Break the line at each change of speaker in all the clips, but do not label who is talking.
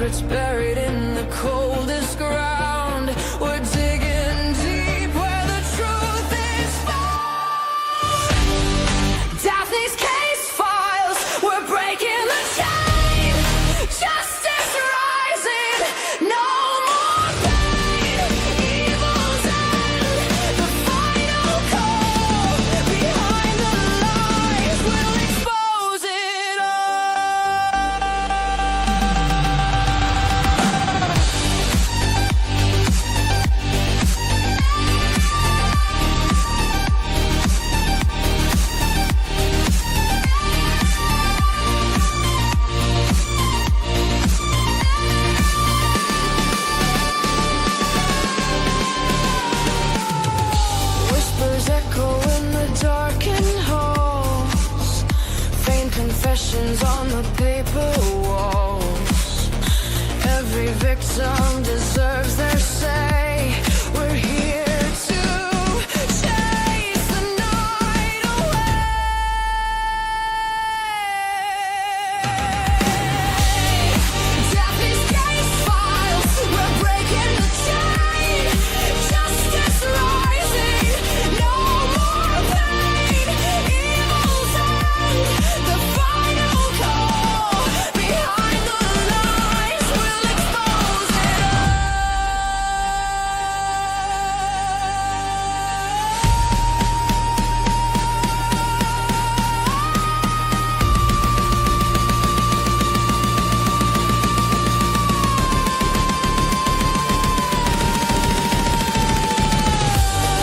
secrets buried in the coldest ground. We're digging deep where the truth is found. Daphne's case files, we're breaking the chain. Justice rising, no more pain. Evil's end, the final call. Behind the lies, we'll expose it all. Whispers echo in the darkened halls. Faint confessions on the paper walls. Every victim deserves their say. We're here to chase the night away. Daphne's case files, we're breaking the chain. Justice rising, no more pain. Evil's end, the final call. Behind the lies, we'll expose it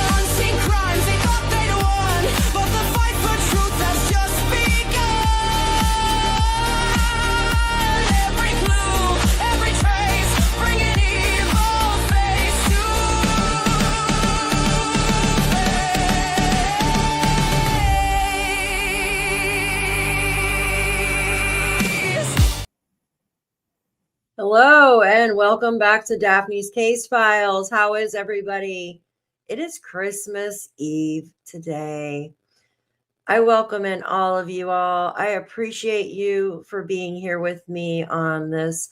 Unseen crimes, they thought they'd won, but the fight for truth has just begun. Every clue, every trace, bringing evil face to face.
Hello and welcome back to Daphne's Case Files. How is everybody? It is Christmas Eve today. I welcome in all of you all. I appreciate you for being here with me on this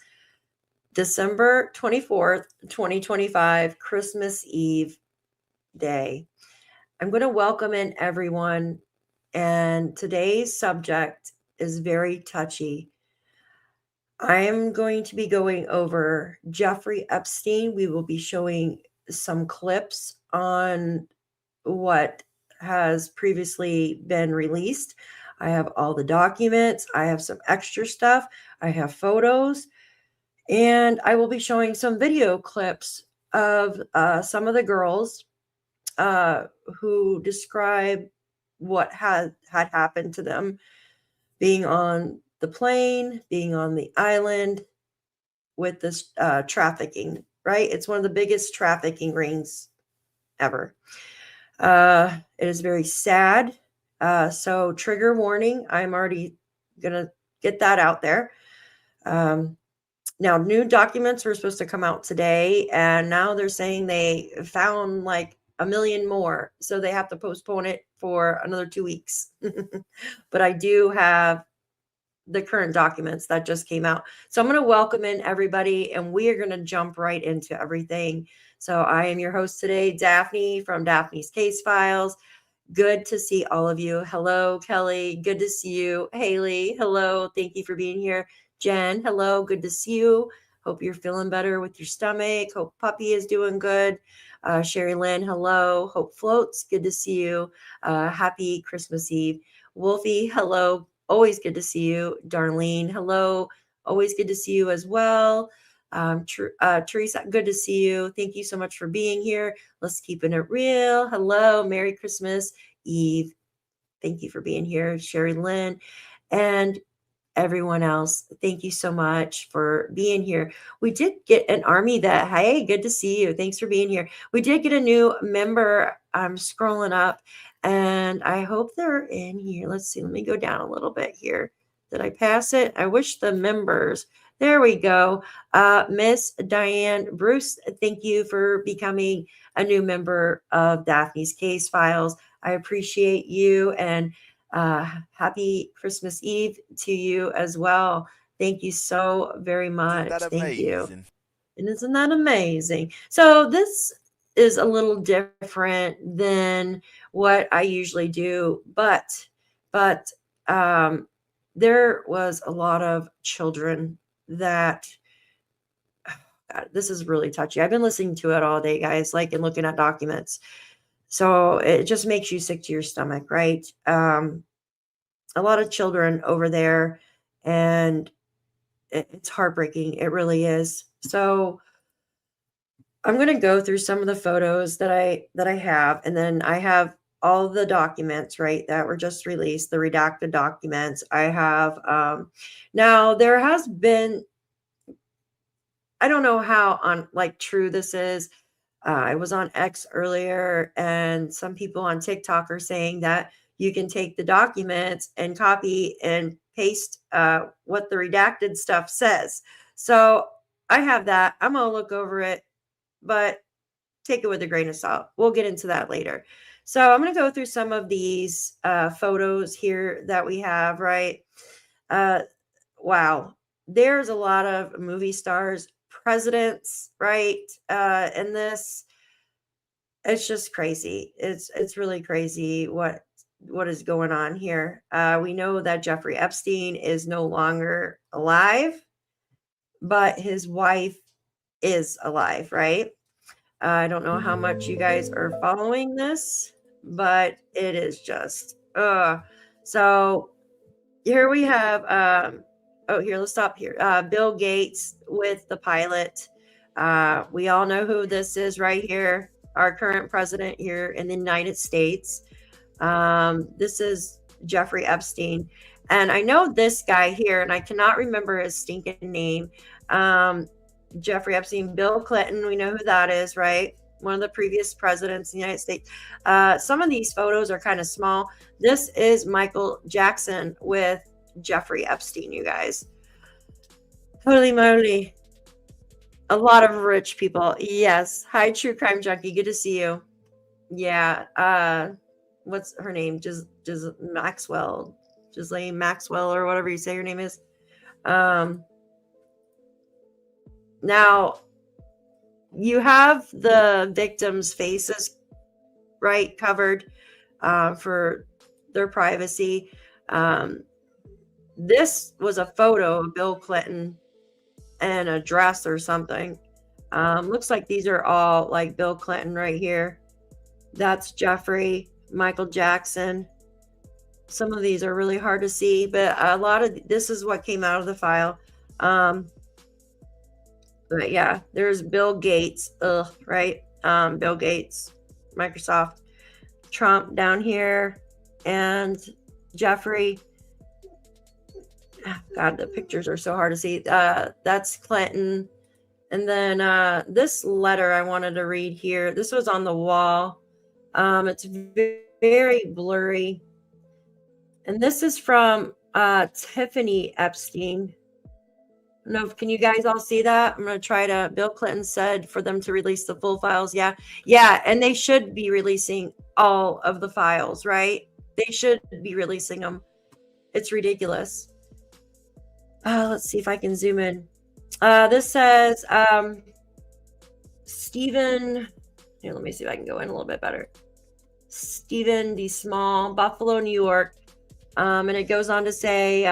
December 24th, 2025, Christmas Eve day. I'm going to welcome in everyone, and today's subject is very touchy. I am going to be going over Jeffrey Epstein. We will be showing some clips on what has previously been released. I have all the documents. I have some extra stuff. I have photos. And I will be showing some video clips of some of the girls who describe what had happened to them being on the plane, being on the island with this trafficking, right? It's one of the biggest trafficking rings ever. It is very sad. So trigger warning, I'm already going to get that out there. Now, new documents were supposed to come out today, and now they're saying they found like 1 million more. So they have to postpone it for another 2 weeks. But I do have the current documents that just came out. So I'm going to welcome in everybody, and we are going to jump right into everything. So I am your host today, Daphne from Daphne's Case Files. Good to see all of you. Hello, Kelly. Good to see you. Haley, hello. Thank you for being here. Jen, hello. Good to see you. Hope you're feeling better with your stomach. Hope Puppy is doing good. Sherry Lynn, hello. Hope Floats, good to see you. Happy Christmas Eve. Wolfie, hello. Always good to see you. Darlene, hello. Always good to see you as well. Teresa, good to see you. Thank you so much for being here. Let's keeping it real. Hello. Merry Christmas Eve. Thank you for being here. Sherry Lynn and everyone else. Thank you so much for being here. We did get an army that, hey, good to see you. Thanks for being here. We did get a new member. I'm scrolling up and I hope they're in here. Let's see. Let me go down a little bit here. Did I pass it? I wish the members. There we go. Miss Diane Bruce, thank you for becoming a new member of Daphne's Case Files. I appreciate you, and happy Christmas Eve to you as well. Thank you so very
Isn't
much.
that
Thank you.
amazing?
And isn't that amazing? So this is a little different than what I usually do, but um, there was a lot of children that God, this is really touchy. I've been listening to it all day, guys, like and looking at documents. So it just makes you sick to your stomach, right? A lot of children over there, and it's heartbreaking. It really is. So I'm going to go through some of the photos that I have, and then I have all the documents, right, that were just released, the redacted documents. I have now there has been, I don't know how on like true this is. I was on X earlier, and some people on TikTok are saying that you can take the documents and copy and paste what the redacted stuff says. So I have that. I'm gonna look over it, but take it with a grain of salt. We'll get into that later. So I'm going to go through some of these photos here that we have, right? Uh, wow. There's a lot of movie stars, presidents, right? And this, it's just crazy. It's really crazy what is going on here. We know that Jeffrey Epstein is no longer alive, but his wife is alive, right? I don't know how much you guys are following this, but it is just so here we have oh, here, let's stop here. Bill Gates with the pilot. We all know who this is right here, our current president here in the United States. This is Jeffrey Epstein. And I know this guy here, and I cannot remember his stinking name. Jeffrey Epstein, Bill Clinton, we know who that is, right? One of the previous presidents in the United States. Some of these photos are kind of small. This is Michael Jackson with Jeffrey Epstein, you guys. Holy moly. A lot of rich people. Yes. Hi, True Crime Junkie. Good to see you. Yeah. What's her name? Just Maxwell. Ghislaine Maxwell, or whatever you say her name is. Now, you have the victims' faces, right, covered for their privacy. This was a photo of Bill Clinton and a dress or something. Looks like these are all like Bill Clinton right here. That's Jeffrey, Michael Jackson. Some of these are really hard to see, but a lot of this is what came out of the file. But yeah, there's Bill Gates, right? Bill Gates, Microsoft, Trump down here, and Jeffrey. God, the pictures are so hard to see. That's Clinton. And then this letter I wanted to read here. This was on the wall. It's very blurry. And this is from Tiffany Epstein. No, can you guys all see that? I'm going to try to. Bill Clinton said for them to release the full files. Yeah. And they should be releasing all of the files, right? They should be releasing them. It's ridiculous. Let's see if I can zoom in. This says Stephen. Here, let me see if I can go in a little bit better. Stephen D. Small, Buffalo, New York. And it goes on to say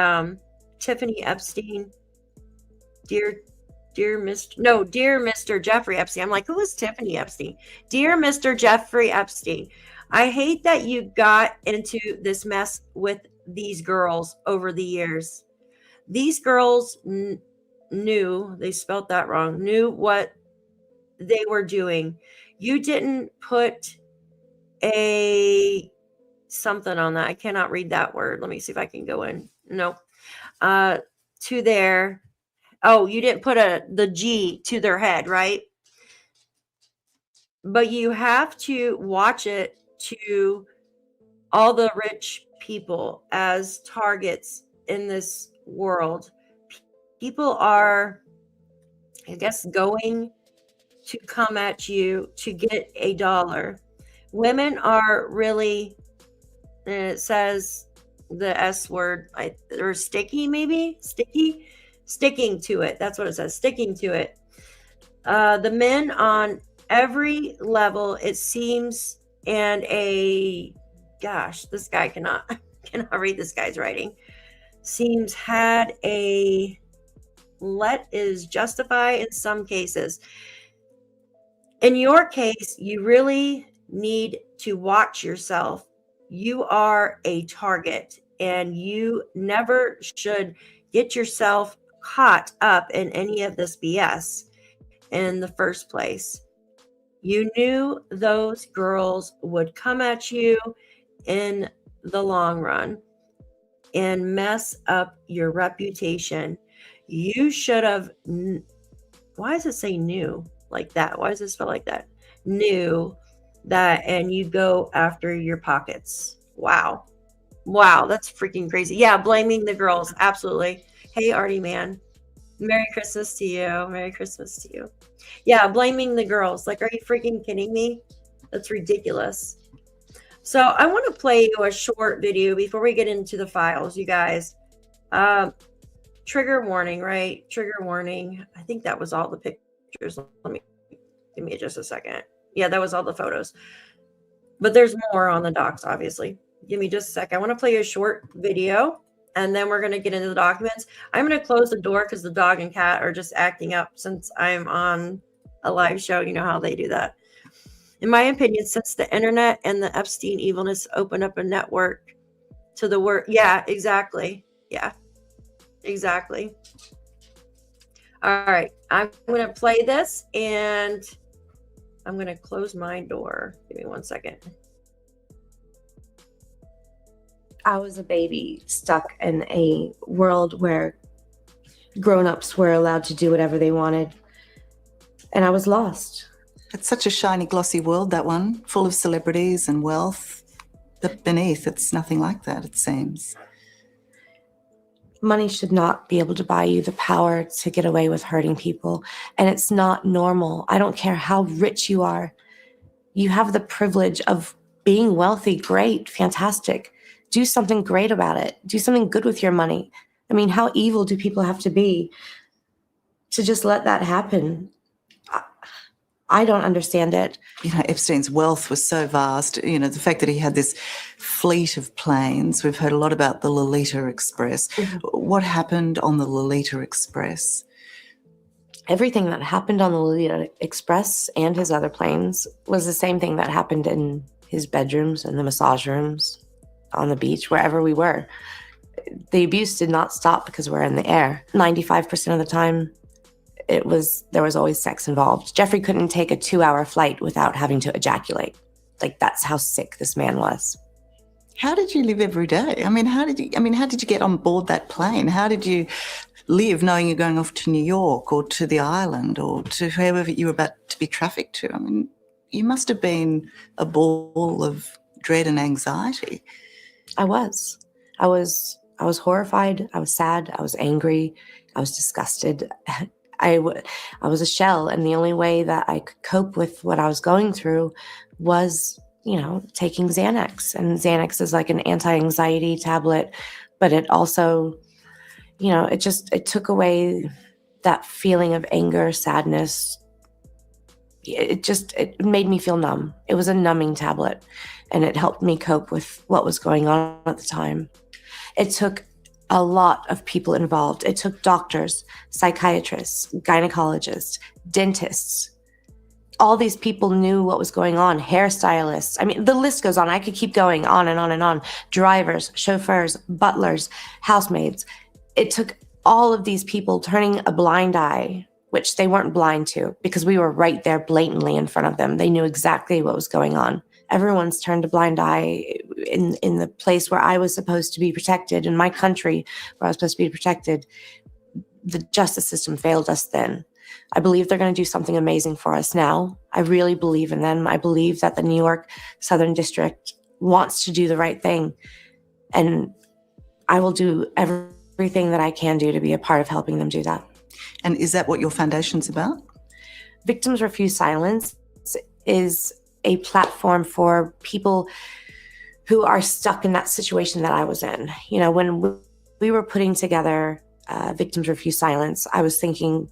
Tiffany Epstein. Dear Mr. Jeffrey Epstein. I'm like, who is Tiffany Epstein? Dear Mr. Jeffrey Epstein, I hate that you got into this mess with these girls over the years. These girls knew, they spelled that wrong, knew what they were doing. You didn't put a something on that. I cannot read that word. Let me see if I can go in. Nope. To their, oh, you didn't put the G to their head, right? But you have to watch it to all the rich people as targets in this world. People are, I guess, going to come at you to get a dollar. Women are really, and it says the S word, or sticky, maybe sticky. Sticking to it. That's what it says. Sticking to it. The men on every level, it seems, and gosh, this guy cannot read this guy's writing. Seems had a let is justify in some cases. In your case, you really need to watch yourself. You are a target, and you never should get yourself caught up in any of this BS in the first place. You knew those girls would come at you in the long run and mess up your reputation. You should have. Why does it say new like that? Why does it spell like that? Knew that, and you go after your pockets. Wow. Wow, that's freaking crazy. Yeah, blaming the girls. Absolutely. Hey, Artie man. Merry Christmas to you. Merry Christmas to you. Yeah, blaming the girls. Like, are you freaking kidding me? That's ridiculous. So I want to play you a short video before we get into the files, you guys. Trigger warning, right? Trigger warning. I think that was all the pictures. Give me just a second. Yeah, that was all the photos. But there's more on the docs, obviously. Give me just a sec. I want to play you a short video, and then we're going to get into the documents. I'm going to close the door because the dog and cat are just acting up since I'm on a live show. You know how they do that. In my opinion, since the internet and the Epstein evilness opened up a network to the world. Yeah, exactly. Yeah, exactly. All right. I'm going to play this, and I'm going to close my door. Give me 1 second.
I was a baby stuck in a world where grown-ups were allowed to do whatever they wanted, and I was lost.
It's such a shiny, glossy world, that one, full of celebrities and wealth. But beneath, it's nothing like that, it seems.
Money should not be able to buy you the power to get away with hurting people, and it's not normal. I don't care how rich you are. You have the privilege of being wealthy. Great, fantastic. Do something great about it. Do something good with your money. I mean, how evil do people have to be to just let that happen? I don't understand it.
You know, Epstein's wealth was so vast. You know, the fact that he had this fleet of planes. We've heard a lot about the Lolita Express.
Mm-hmm.
What happened on the Lolita Express?
Everything that happened on the Lolita Express and his other planes was the same thing that happened in his bedrooms and the massage rooms, on the beach, wherever we were. The abuse did not stop because we're in the air. 95% of the time, there was always sex involved. Jeffrey couldn't take a 2-hour flight without having to ejaculate. Like, that's how sick this man was.
How did you live every day? How did you get on board that plane? How did you live knowing you're going off to New York or to the island or to wherever you were about to be trafficked to? You must have been a ball of dread and anxiety.
I was horrified. I was sad. I was angry. I was disgusted. I was a shell, and the only way that I could cope with what I was going through was, taking Xanax. And Xanax is like an anti-anxiety tablet, but it also, it took away that feeling of anger, sadness. It made me feel numb. It was a numbing tablet, and it helped me cope with what was going on at the time. It took a lot of people involved. It took doctors, psychiatrists, gynecologists, dentists. All these people knew what was going on. Hairstylists. The list goes on. I could keep going on and on and on. Drivers, chauffeurs, butlers, housemaids. It took all of these people turning a blind eye, which they weren't blind to because we were right there blatantly in front of them. They knew exactly what was going on. Everyone's turned a blind eye in the place where I was supposed to be protected, in my country where I was supposed to be protected. The justice system failed us then. I believe they're going to do something amazing for us now. I really believe in them. I believe that the New York Southern District wants to do the right thing. And I will do everything that I can do to be a part of helping them do that.
And is that what your foundation's about?
Victims Refuse Silence is a platform for people who are stuck in that situation that I was in. When we were putting together Victims Refuse Silence, I was thinking,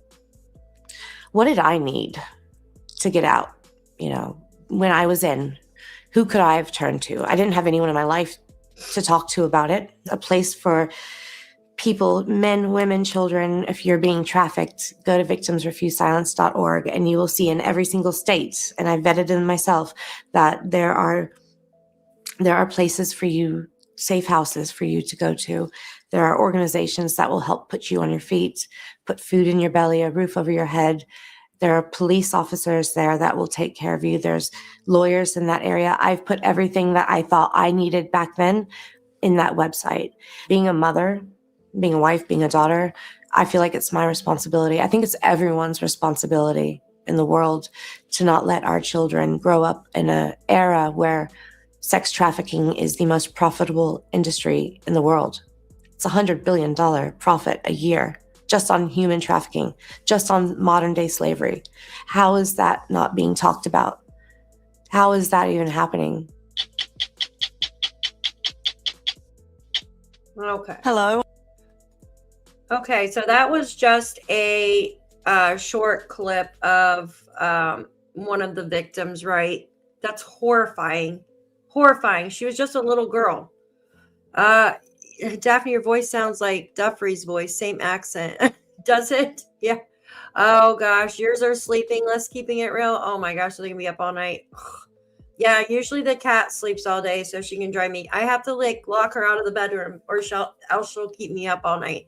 what did I need to get out? You know, when I was in, who could I have turned to? I didn't have anyone in my life to talk to about it. A place for people, men, women, children. If you're being trafficked, go to victimsrefusesilence.org and you will see in every single state, and I vetted them myself, that there are places for you, safe houses for you to go to. There are organizations that will help put you on your feet, put food in your belly, a roof over your head. There are police officers there that will take care of you. There's lawyers in that area. I've put everything that I thought I needed back then in that website. Being a mother, being a wife, being a daughter, I feel like it's my responsibility. I think it's everyone's responsibility in the world to not let our children grow up in an era where sex trafficking is the most profitable industry in the world. It's $100 billion profit a year just on human trafficking, just on modern day slavery. How is that not being talked about? How is that even happening?
Okay.
Hello.
Okay, so that was just a short clip of one of the victims, right? That's horrifying. Horrifying. She was just a little girl. Daphne, your voice sounds like Duffrey's voice, same accent. Does it? Yeah. Oh gosh, yours are sleeping. Let's keeping it real. Oh my gosh, they're gonna be up all night. Yeah, usually the cat sleeps all day so she can drive me. I have to like lock her out of the bedroom or else she'll keep me up all night.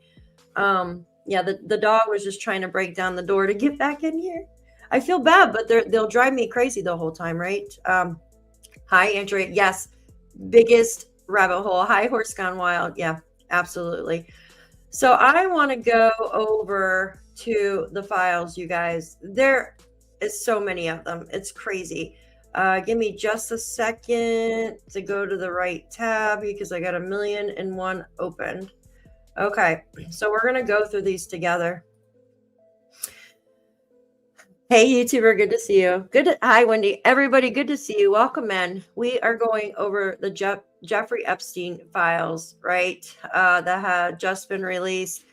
Yeah, the dog was just trying to break down the door to get back in here. I feel bad, but they'll drive me crazy the whole time, right? Hi, Andrea. Yes, biggest rabbit hole. Hi, Horse Gone Wild. Yeah, absolutely. So I want to go over to the files, you guys. There is so many of them. It's crazy. Give me just a second to go to the right tab because I got 1,000,001 opened. Okay, so we're going to go through these together. Hey, YouTuber, good to see you. Hi, Wendy. Everybody, good to see you. Welcome in. We are going over the Jeffrey Epstein files, right? That had just been released.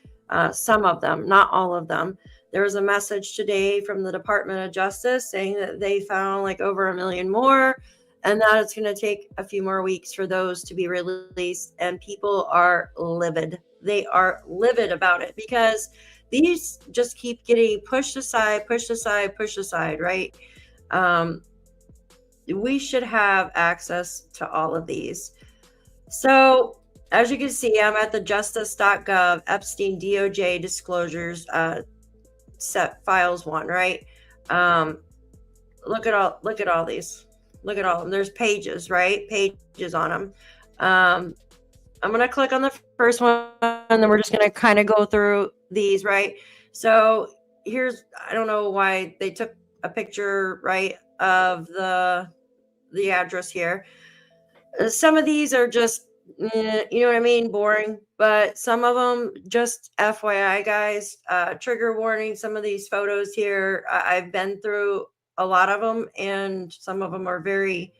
Some of them, not all of them. There was a message today from the Department of Justice saying that they found like over 1 million more, and that it's going to take a few more weeks for those to be released. And people are livid. They are livid about it because these just keep getting pushed aside, right? We should have access to all of these. So as you can see, I'm at the justice.gov Epstein DOJ disclosures set files 1, right? Look at all these. Look at all of them. There's pages, right? Pages on them. I'm going to click on the first one, and then we're just going to kind of go through these, right? So here's, I don't know why they took a picture, right, of the address here. Some of these are just, you know what I mean, boring, but some of them, just FYI, guys, trigger warning. Some of these photos here, I've been through a lot of them, and some of them are very,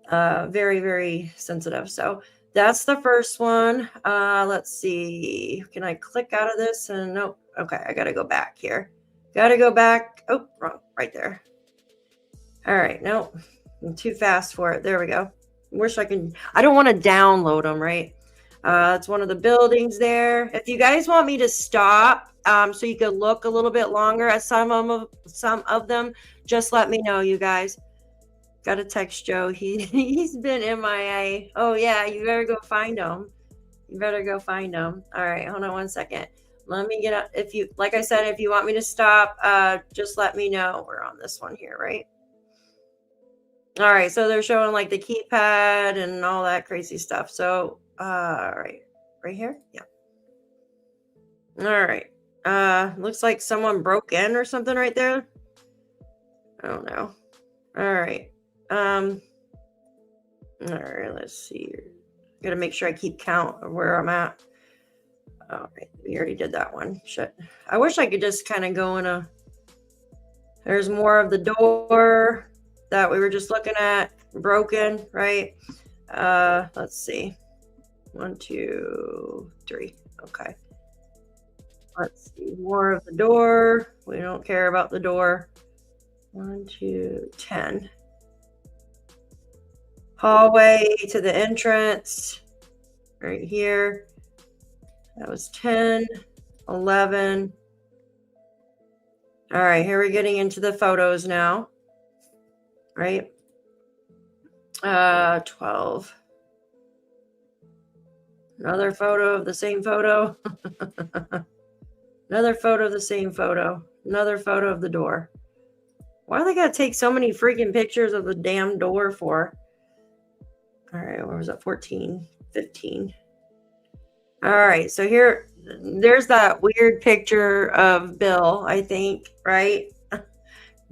very, very sensitive. So that's the first one. Let's see. Can I click out of this? And nope. Okay, I got to go back here. Got to go back. Oh, wrong. Right there. All right. Nope. I'm too fast for it. There we go. Wish I can. I don't want to download them, right? It's one of the buildings there. If you guys want me to stop, so you can look a little bit longer at some of them, just let me know, you guys. Got to text Joe. He's been MIA. Oh yeah, you better go find him. You better go find him. All right, hold on one second. Let me get up. If you, like I said, if you want me to stop, just let me know. We're on this one here, right? All right, so they're showing like the keypad and all that crazy stuff. So, right here, yeah. All right. Looks like someone broke in or something right there. I don't know. All right. All right, let's see. Gotta make sure I keep count of where I'm at. All right, we already did that one. Shit. I wish I could just kind of go in a. There's more of the door that we were just looking at. Broken, right? Let's see. 1, 2, 3. Okay. Let's see, more of the door. We don't care about the door. 1, 2, 10. Hallway to the entrance. Right here. That was 10, 11. All right, here we're getting into the photos now. Right? 12. Another photo of the same photo. Another photo of the same photo. Another photo of the door. Why do they gotta take so many freaking pictures of the damn door for? All right, where was that? 14, 15. All right, so there's that weird picture of Bill, I think, right?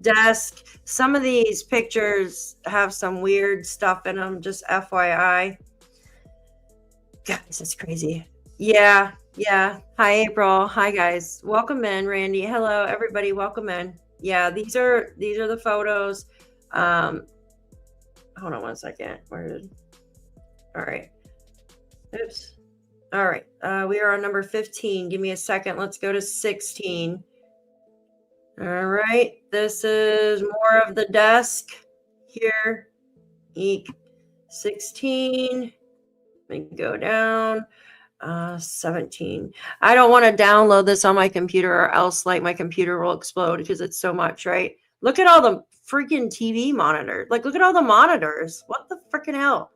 Desk. Some of these pictures have some weird stuff in them, just FYI. Guys, that's crazy. Yeah. Hi, April. Hi, guys. Welcome in, Randy. Hello, everybody. Welcome in. Yeah, these are the photos. Hold on one second. All right. Oops. All right. We are on number 15. Give me a second. Let's go to 16. All right. This is more of the desk here. Eek. 16. Let me go down. 17. I don't want to download this on my computer or else like my computer will explode because it's so much, right? Look at all the freaking TV monitors. Like, look at all the monitors. What the freaking hell?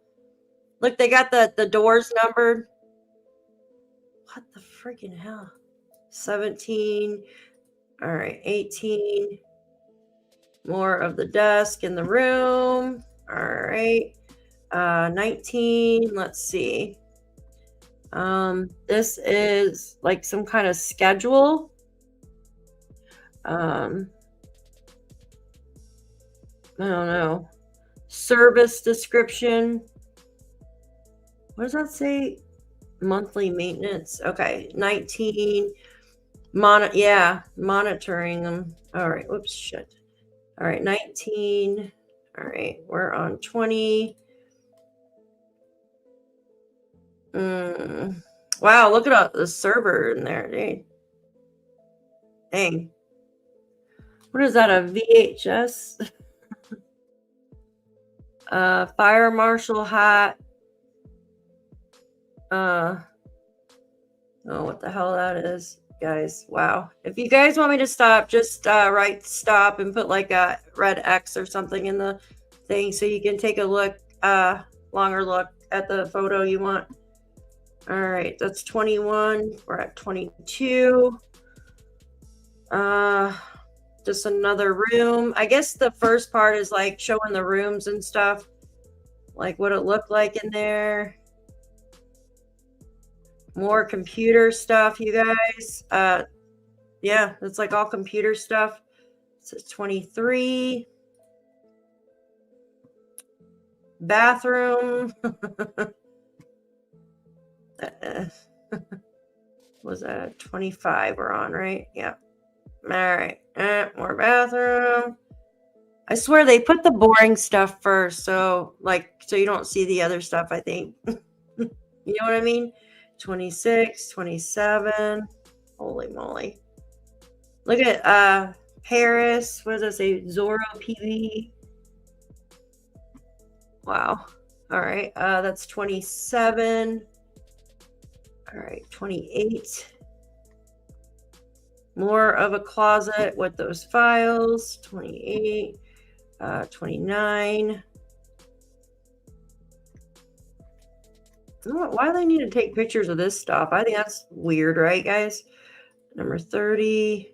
Look, they got the doors numbered. What the freaking hell? 17. All right, 18. More of the desk in the room. All right. 19. Let's see. This is like some kind of schedule. I don't know. Service description. What does that say? Monthly maintenance. Okay. 19. Monitoring them. All right. Whoops. Shit. All right. 19. All right. We're on 20. Wow, look at the server in there, dude. Dang. What is that, a VHS? Fire marshal hat. Oh, what the hell that is, guys. Wow. If you guys want me to stop, just write stop and put like a red X or something in the thing so you can take a look, longer look at the photo you want. All right, that's 21. We're at 22. Just another room. I guess the first part is like showing the rooms and stuff, like what it looked like in there. More computer stuff, you guys. Yeah, it's like all computer stuff. So 23. Bathroom. Was that 25 we're on, right? Yeah. All right. More bathroom. I swear they put the boring stuff first, so you don't see the other stuff, I think. You know what I mean? 26, 27. Holy moly. Look at Paris. What does that say? Zorro PV. Wow. All right. That's 27. All right, 28. More of a closet with those files. 28, 29. Why do they need to take pictures of this stuff? I think that's weird, right, guys? Number 30.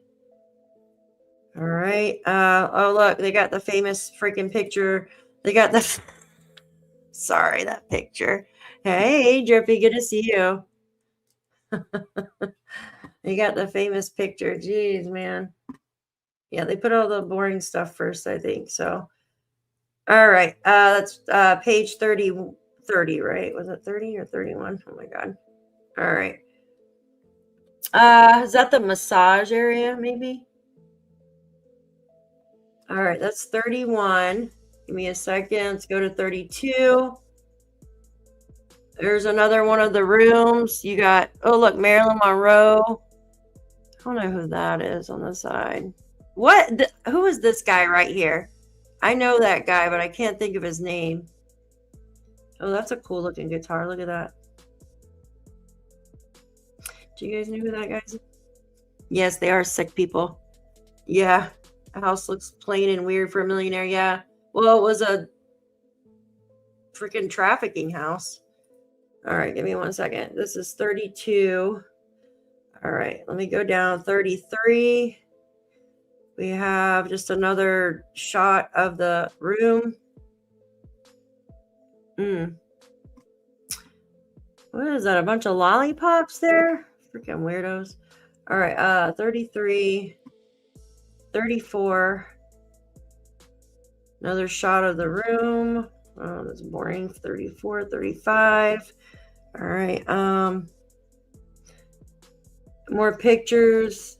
All right. Oh, look, they got the famous freaking picture. They got the... Sorry, that picture. Hey, Jeffrey, good to see you. You got the famous picture. Jeez, man. Yeah, they put all the boring stuff first, I think. So, all right. That's page 30, right? Was it 30 or 31? Oh my God. All right. Is that the massage area, maybe? All right, that's 31. Give me a second. Let's go to 32. There's another one of the rooms. You got, oh, look, Marilyn Monroe. I don't know who that is on the side. What? Who is this guy right here? I know that guy, but I can't think of his name. Oh, that's a cool looking guitar. Look at that. Do you guys know who that guy is? Yes, they are sick people. Yeah. The house looks plain and weird for a millionaire. Yeah. Well, it was a freaking trafficking house. All right, give me 1 second. This is 32. All right, let me go down 33. We have just another shot of the room. What is that? A bunch of lollipops there? Freaking weirdos. All right, 33, 34. Another shot of the room. Oh, that's boring. 34, 35. All right. More pictures.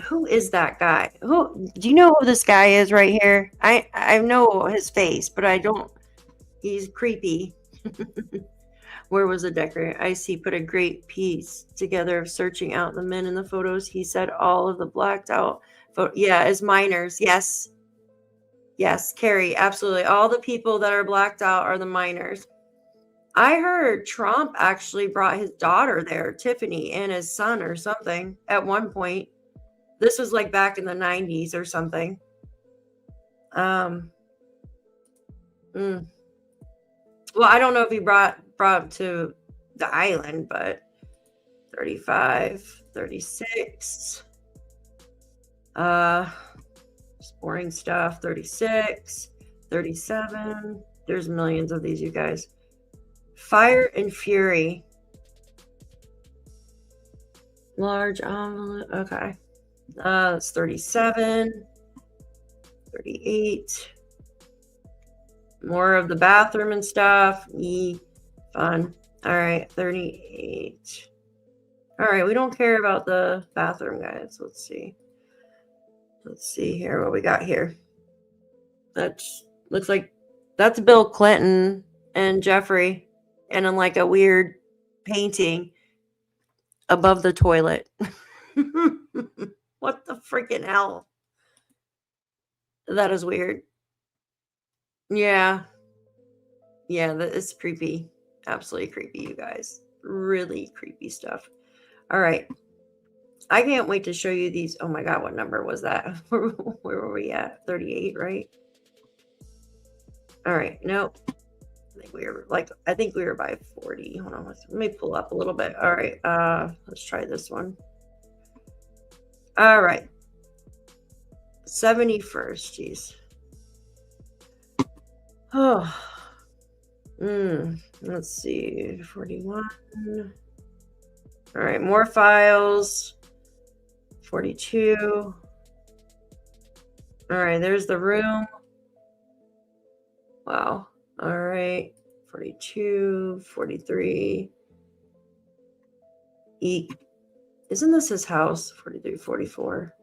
Who is that guy? Who do you know who this guy is right here? I know his face, but I don't. He's creepy. Where was the decorator? I see. Put a great piece together of searching out the men in the photos. He said all of the blacked out yeah, as minors. Yes. Yes, Carrie, absolutely. All the people that are blacked out are the minors. I heard Trump actually brought his daughter there, Tiffany, and his son or something at one point. This was like back in the 90s or something. Well, I don't know if he brought him to the island, but 35, 36. Just boring stuff. 36, 37. There's millions of these, you guys. Fire and Fury. Large envelope. Okay. That's 37, 38. More of the bathroom and stuff. Fun. All right, 38. All right, we don't care about the bathroom, guys. Let's see. Let's see here what we got here. That looks like that's Bill Clinton and Jeffrey, and in like a weird painting above the toilet. What the freaking hell? That is weird. Yeah. Yeah, that is creepy. Absolutely creepy, you guys. Really creepy stuff. All right. I can't wait to show you these. Oh my God, what number was that? Where were we at? 38, right? All right. Nope. I think we were by 40. Hold on. Let me pull up a little bit. All right. Let's try this one. All right. 71st. Jeez. Oh. Let's see. 41. All right. More files. 42. All right. There's the room. Wow. All right. 42, 43. Isn't this his house? 43, 44.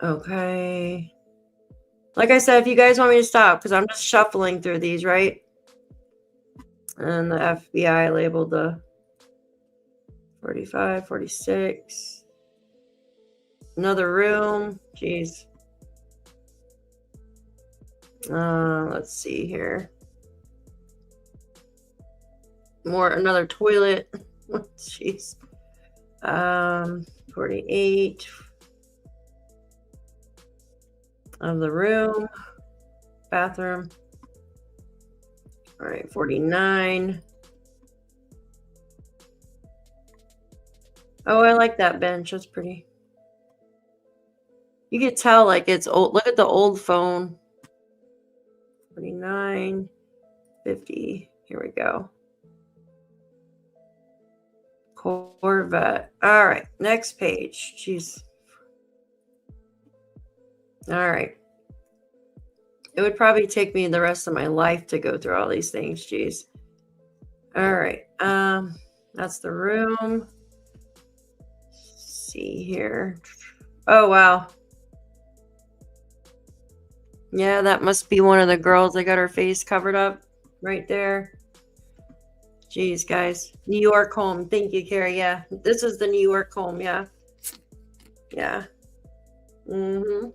Okay. Like I said, if you guys want me to stop, because I'm just shuffling through these, right? And the FBI labeled the 45, 46. Another room. Jeez. Let's see here. Another toilet. Jeez. 48 of the room. Bathroom. All right, 49. Oh, I like that bench. That's pretty. You can tell like it's old. Look at the old phone. 49, 50. Here we go. Corvette. All right, next page. Jeez. All right. It would probably take me the rest of my life to go through all these things. Jeez. All right. That's the room. Let's see here. Oh, wow. Yeah, that must be one of the girls that got her face covered up right there. Jeez, guys. New York home. Thank you, Carrie. Yeah. This is the New York home. Yeah. Yeah. Mm-hmm.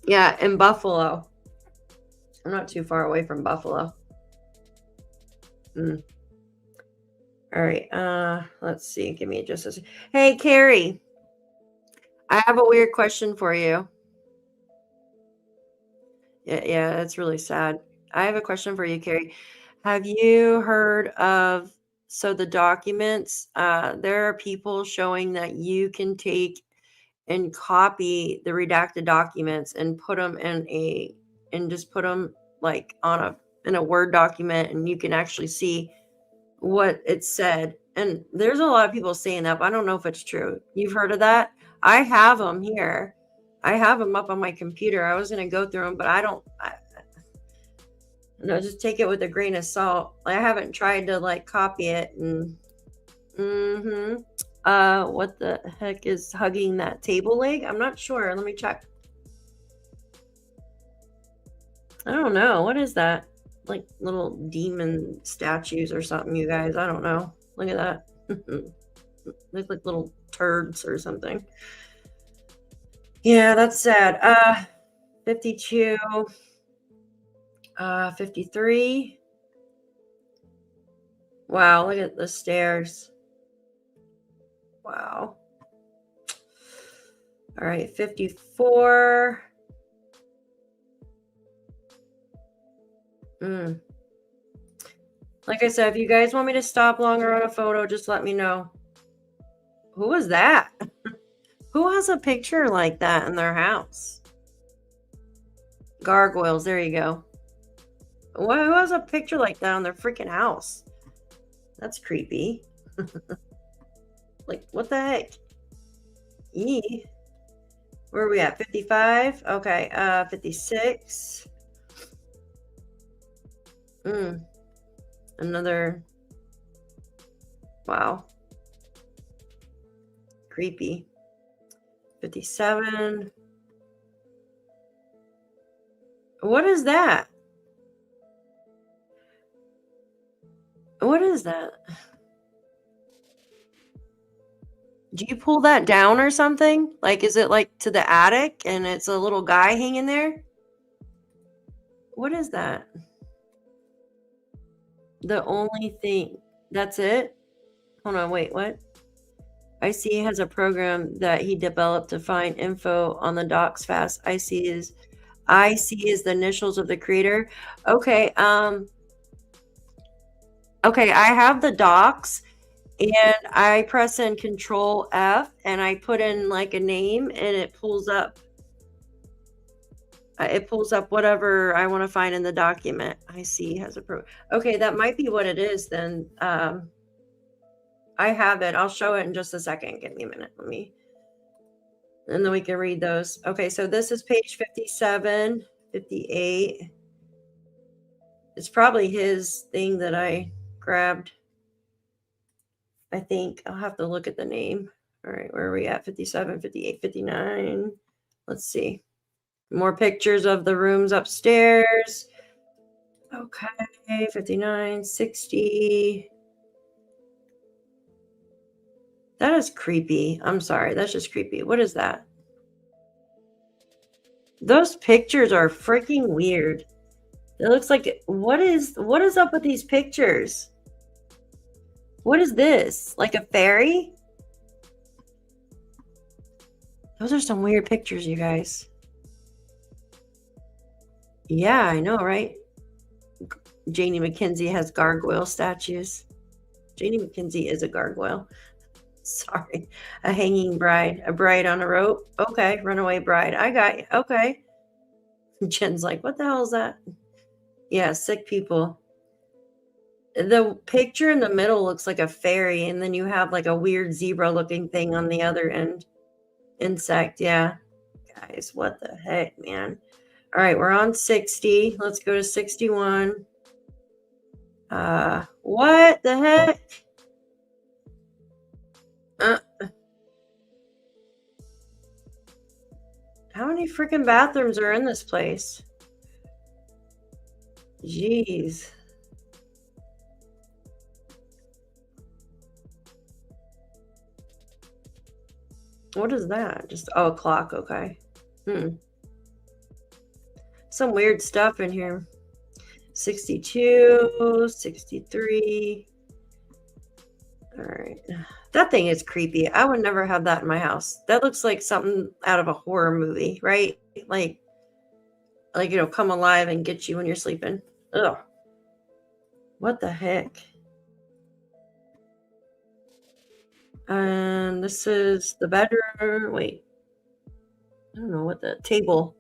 Yeah, in Buffalo. I'm not too far away from Buffalo. All right. Let's see. Give me just a second. Hey, Carrie. I have a weird question for you. Yeah, that's really sad. I have a question for you, Carrie. Have you heard of the documents? There are people showing that you can take and copy the redacted documents and put them and just put them like in a Word document, and you can actually see what it said. And there's a lot of people saying that, but I don't know if it's true. You've heard of that? I have them here. I have them up on my computer. I was going to go through them, but no, just take it with a grain of salt. I haven't tried to like copy it. And what the heck is hugging that table leg? I'm not sure. Let me check. I don't know. What is that? Like little demon statues or something, you guys. I don't know. Look at that. Look like little turds or something. Yeah, that's sad. 52. 53. Wow, look at the stairs. Wow. All right, 54. Like I said, if you guys want me to stop longer on a photo, just let me know. Who was that? Who has a picture like that in their house? Gargoyles, there you go. Who has a picture like that on their freaking house? That's creepy. Like, what the heck? Where are we at? 55? Okay, 56. Another. Wow. Creepy. 57. What is that? What is that? Do you pull that down or something? Like, is it like to the attic and it's a little guy hanging there? What is that? The only thing. That's it? Hold on, wait, what? I see he has a program that he developed to find info on the docs fast. I see is the initials of the creator. Okay, okay, I have the docs and I press in Control F and I put in like a name and it pulls up whatever I want to find in the document. I see he has a program. Okay, that might be what it is then. I have it. I'll show it in just a second. Give me a minute. And then we can read those. Okay, so this is page 57, 58. It's probably his thing that I grabbed. I think I'll have to look at the name. All right, where are we at? 57, 58, 59. Let's see. More pictures of the rooms upstairs. Okay, 59, 60. That is creepy. I'm sorry. That's just creepy. What is that? Those pictures are freaking weird. It looks like what is up with these pictures? What is this? Like a fairy? Those are some weird pictures, you guys. Yeah, I know, right? Janie McKenzie has gargoyle statues. Janie McKenzie is a gargoyle. Sorry. A hanging bride. A bride on a rope. Okay. Runaway bride. I got you. Okay. Jen's like, what the hell is that? Yeah, sick people. The picture in the middle looks like a fairy, and then you have like a weird zebra looking thing on the other end. Insect, yeah. Guys, what the heck, man? All right, we're on 60. Let's go to 61. What the heck? How many freaking bathrooms are in this place? Jeez. What is that? Just, oh, a clock. Okay. Some weird stuff in here. 62, 63. All right. That thing is creepy. I would never have that in my house. That looks like something out of a horror movie, right? Like, come alive and get you when you're sleeping. Ugh. What the heck? And this is the bedroom. Wait. I don't know what the table.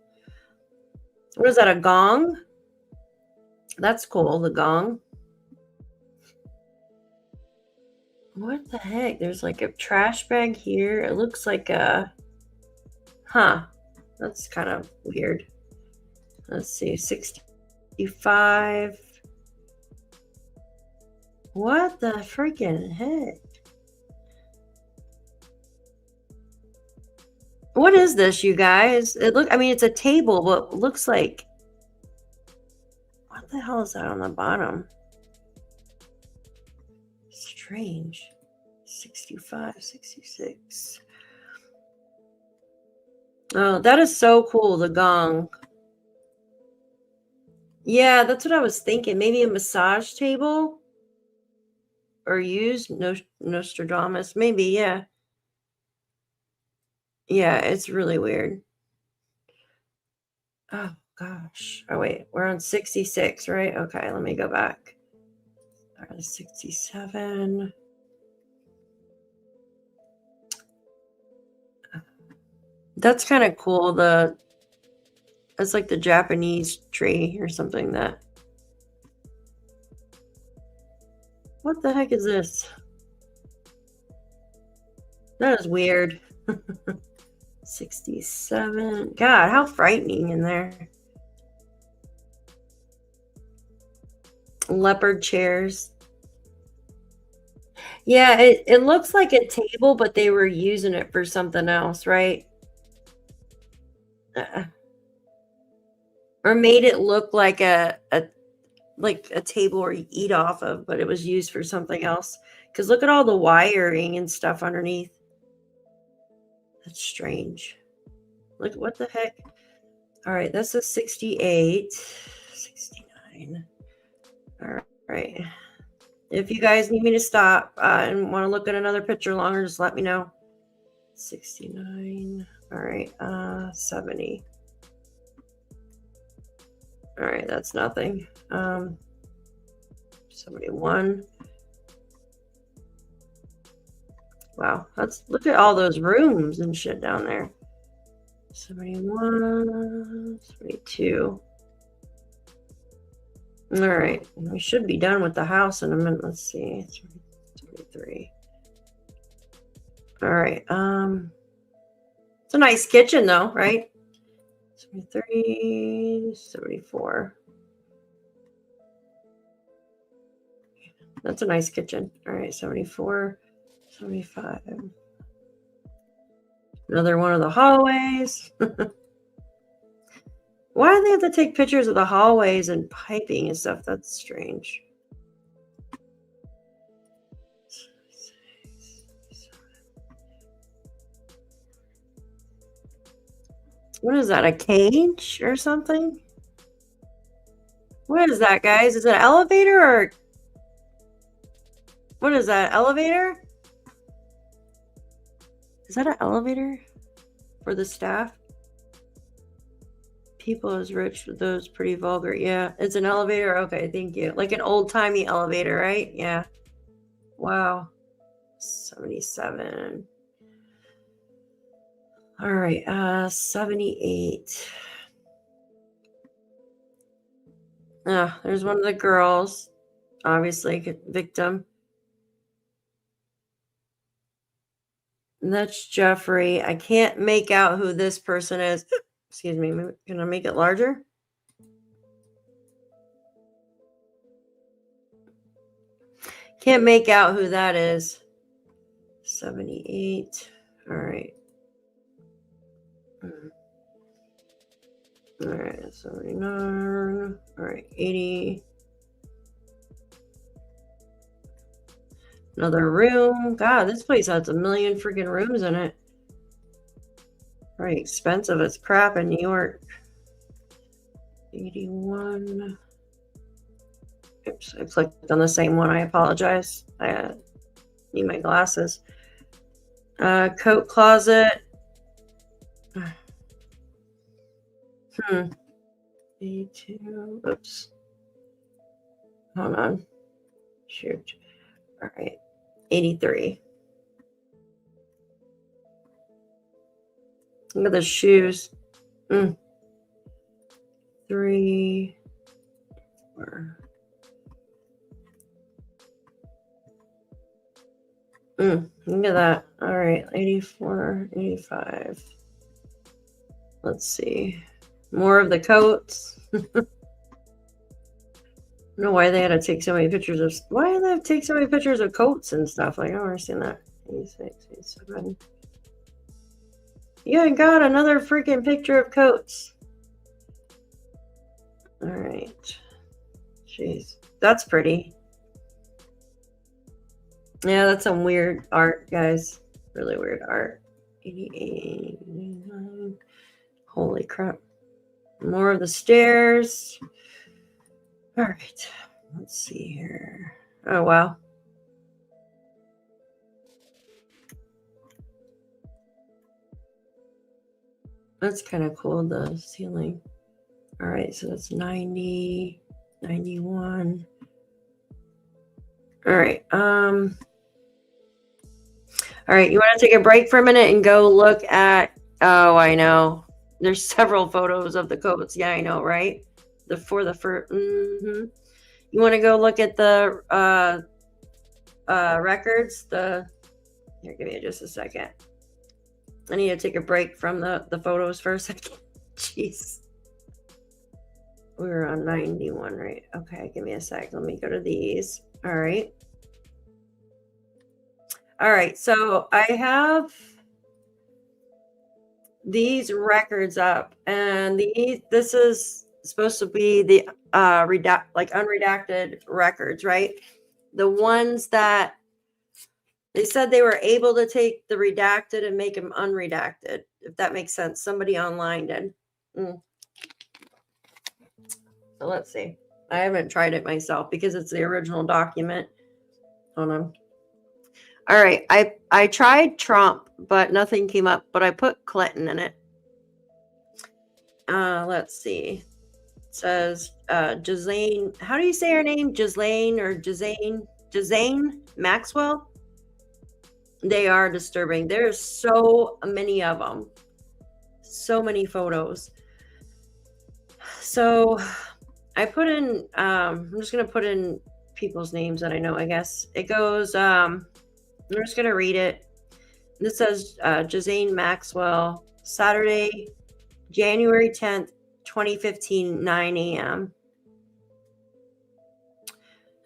What is that? A gong? That's cool. The gong. What the heck? There's like a trash bag here. It looks like a... Huh. That's kind of weird. Let's see. 65. What the freaking heck? What is this, you guys? I mean, it's a table, but it looks like... What the hell is that on the bottom? Strange. 65, 66. Oh, that is so cool, the gong. Yeah, that's what I was thinking. Maybe a massage table? Or used Nostradamus. Maybe, yeah. Yeah, it's really weird. Oh, gosh. Oh, wait. We're on 66, right? Okay, let me go back. All right, 67. That's kind of cool. It's like the Japanese tree or something that... What the heck is this? That is weird. 67. God, how frightening in there. Leopard chairs. Yeah, it looks like a table, but they were using it for something else, right? Or made it look like a table where you eat off of, but it was used for something else. Because look at all the wiring and stuff underneath. That's strange. Look, what the heck? All right, that's a 68, 69. All right. If you guys need me to stop and want to look at another picture longer, just let me know. 69. All right, 70. All right, that's nothing. 71. Wow, look at all those rooms and shit down there. 71, 72. All right, we should be done with the house in a minute. Let's see, 73. All right, it's a nice kitchen though, right? 73, 74. That's a nice kitchen. All right, 74, 75. Another one of the hallways. Why do they have to take pictures of the hallways and piping and stuff? That's strange. What is that? A cage or something? What is that, guys? Is it an elevator or... What is that? Elevator? Is that an elevator for the staff? People as rich, those pretty vulgar. Yeah, it's an elevator. Okay, thank you. Like an old-timey elevator, right? Yeah. Wow. 77. All right, 78. There's one of the girls, obviously victim. And that's Jeffrey. I can't make out who this person is. Excuse me. Can I make it larger? Can't make out who that is. 78. All right. All right. 79. All right. 80. Another room. God, this place has a million freaking rooms in it. Very expensive as crap in New York. 81. Oops, I clicked on the same one. I apologize. I need my glasses. Coat closet. 82. Oops. Hold on. Shoot. All right. 83. Look at the shoes. 3, 4. Look at that. All right. 84, 85. Let's see. More of the coats. I don't know why they had to take so many pictures of. Why did they have to take so many pictures of coats and stuff? Like, I don't understand that. 86, 87. Yeah, got another freaking picture of coats. All right. Jeez. That's pretty. Yeah, that's some weird art, guys. Really weird art. 88, 89. Holy crap. More of the stairs. All right. Let's see here. Oh, wow. That's kind of cool, the ceiling. All right, so that's 90, 91. All right. All right, you want to take a break for a minute and go look at, oh, I know. There's several photos of the coats. Yeah, I know, right? For the first. You want to go look at the records? Here, give me just a second. I need to take a break from the photos for a second. Jeez. We were on 91, right? Okay, give me a sec. Let me go to these. All right. All right, so I have these records up, and this is supposed to be the unredacted records, right? The ones that they said they were able to take the redacted and make them unredacted, if that makes sense. Somebody online did. So let's see. I haven't tried it myself because it's the original document. Hold on. All right, I tried Trump, but nothing came up, but I put Clinton in it. Let's see. It says Ghislaine, how do you say her name? Ghislaine or Ghislaine Maxwell? They are disturbing. There's so many of them. So many photos. So I put in, I'm just going to put in people's names that I know, I guess. It goes, I'm just going to read it. This says Ghislaine Maxwell, Saturday, January 10th, 2015, 9 a.m.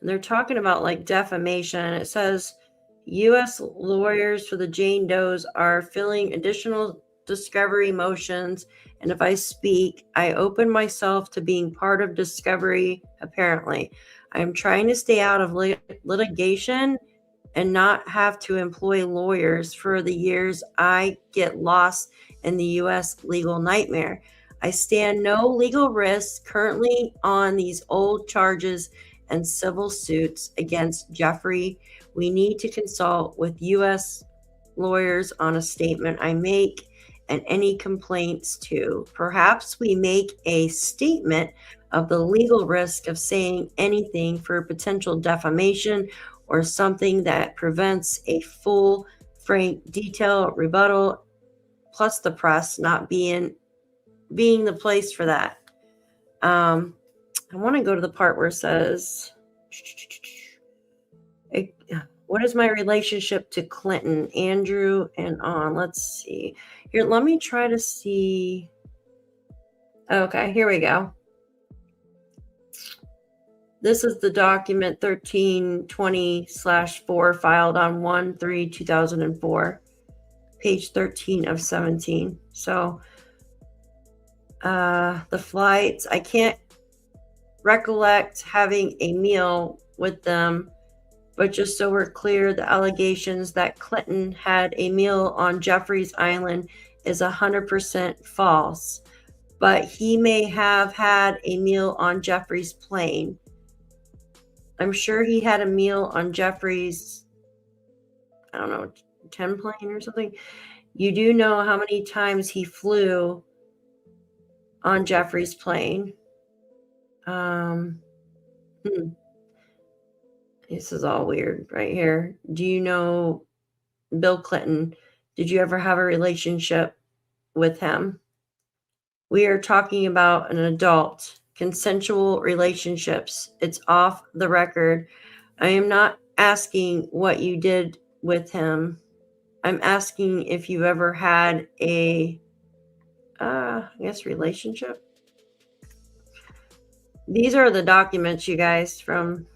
And they're talking about like defamation. It says U.S. lawyers for the Jane Does are filing additional discovery motions. And if I speak, I open myself to being part of discovery, apparently. I am trying to stay out of litigation and not have to employ lawyers for the years I get lost in the U.S. legal nightmare. I stand no legal risk currently on these old charges and civil suits against Jeffrey. We need to consult with U.S. lawyers on a statement I make and any complaints too. Perhaps we make a statement of the legal risk of saying anything for potential defamation or something that prevents a full, frank, detailed rebuttal, plus the press not being the place for that. I want to go to the part where it says, what is my relationship to Clinton, Andrew, and on? Let's see. Here, let me try to see. Okay, here we go. This is the document 1320/4 filed on 1/3/2004, page 13 of 17. So the flights, I can't recollect having a meal with them, but just so we're clear, the allegations that Clinton had a meal on Jeffrey's Island is 100% false, but he may have had a meal on Jeffrey's plane. I'm sure he had a meal on Jeffrey's, I don't know, 10 plane or something. You do know how many times he flew on Jeffrey's plane. This is all weird right here. Do you know Bill Clinton? Did you ever have a relationship with him? We are talking about an adult, consensual relationships. It's off the record. I am not asking what you did with him. I'm asking if you ever had a, I guess, relationship. These are the documents, you guys, from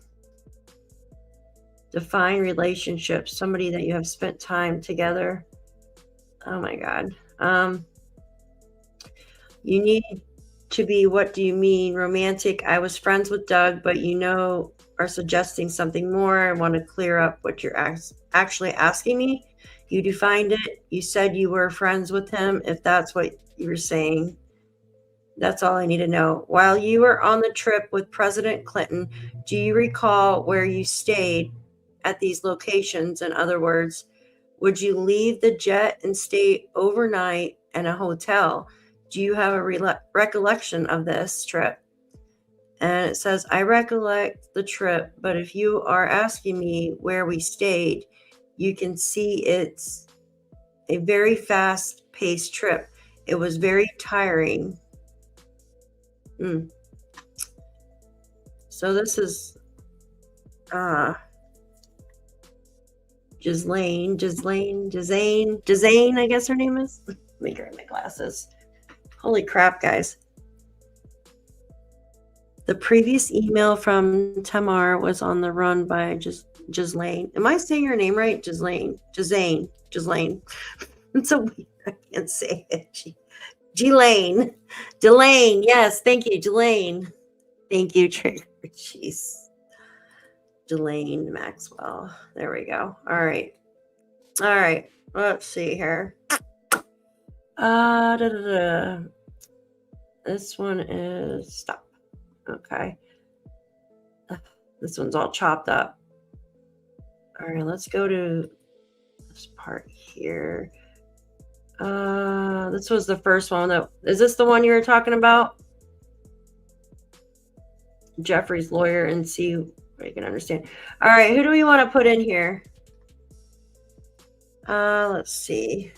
define relationships, somebody that you have spent time together. Oh my God. You need to be, what do you mean? Romantic. I was friends with Doug, but are suggesting something more. I want to clear up what you're actually asking me. You defined it. You said you were friends with him. If that's what you were saying, that's all I need to know. While you were on the trip with President Clinton, do you recall where you stayed at these locations? In other words, would you leave the jet and stay overnight in a hotel? Do you have a recollection of this trip? And it says, I recollect the trip, but if you are asking me where we stayed, you can see it's a very fast-paced trip. It was very tiring. So this is Ghislaine, I guess her name is. Let me grab my glasses. Holy crap, guys. The previous email from Tamar was on the run by Ghislaine. Am I saying her name right? Ghislaine. It's so weird. I can't say it. Ghislaine. Yes, thank you, Ghislaine. Thank you, Trigger. Jeez. Ghislaine Maxwell. There we go. All right. Let's see here. This one is stop. Okay. This one's all chopped up. All right, let's go to this part here. This was the first one. Is this the one you were talking about? Jeffrey's lawyer, and see what you can understand. All right, who do we want to put in here? Let's see.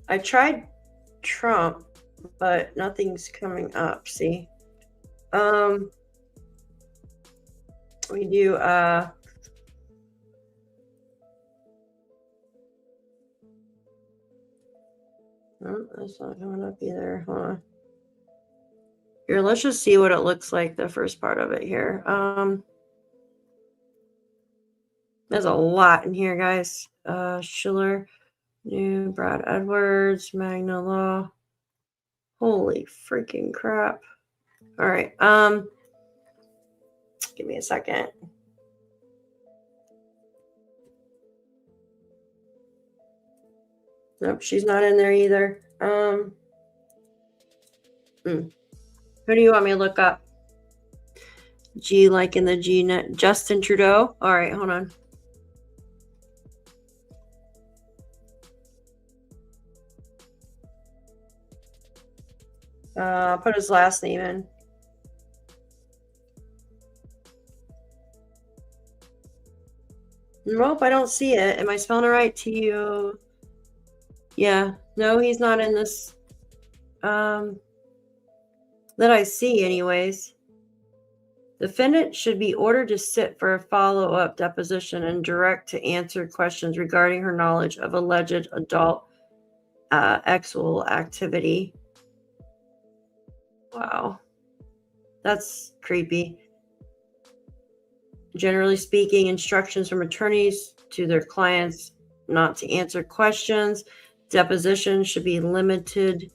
I tried Trump, but nothing's coming up. See, we do oh, that's not coming up either. Hold on. Here, let's just see what it looks like, the first part of it here. There's a lot in here, guys. Schiller, New, Brad Edwards, Magna Law. Holy freaking crap. All right. Give me a second. Nope, she's not in there either. Who do you want me to look up? G, like in the G net. Justin Trudeau. All right, hold on. Put his last name in. Nope, I don't see it. Am I spelling it right? T-U. Yeah, no, he's not in this. That I see, anyways. Defendant should be ordered to sit for a follow-up deposition and direct to answer questions regarding her knowledge of alleged adult sexual activity. Wow. That's creepy. Generally speaking, instructions from attorneys to their clients not to answer questions. Deposition should be limited.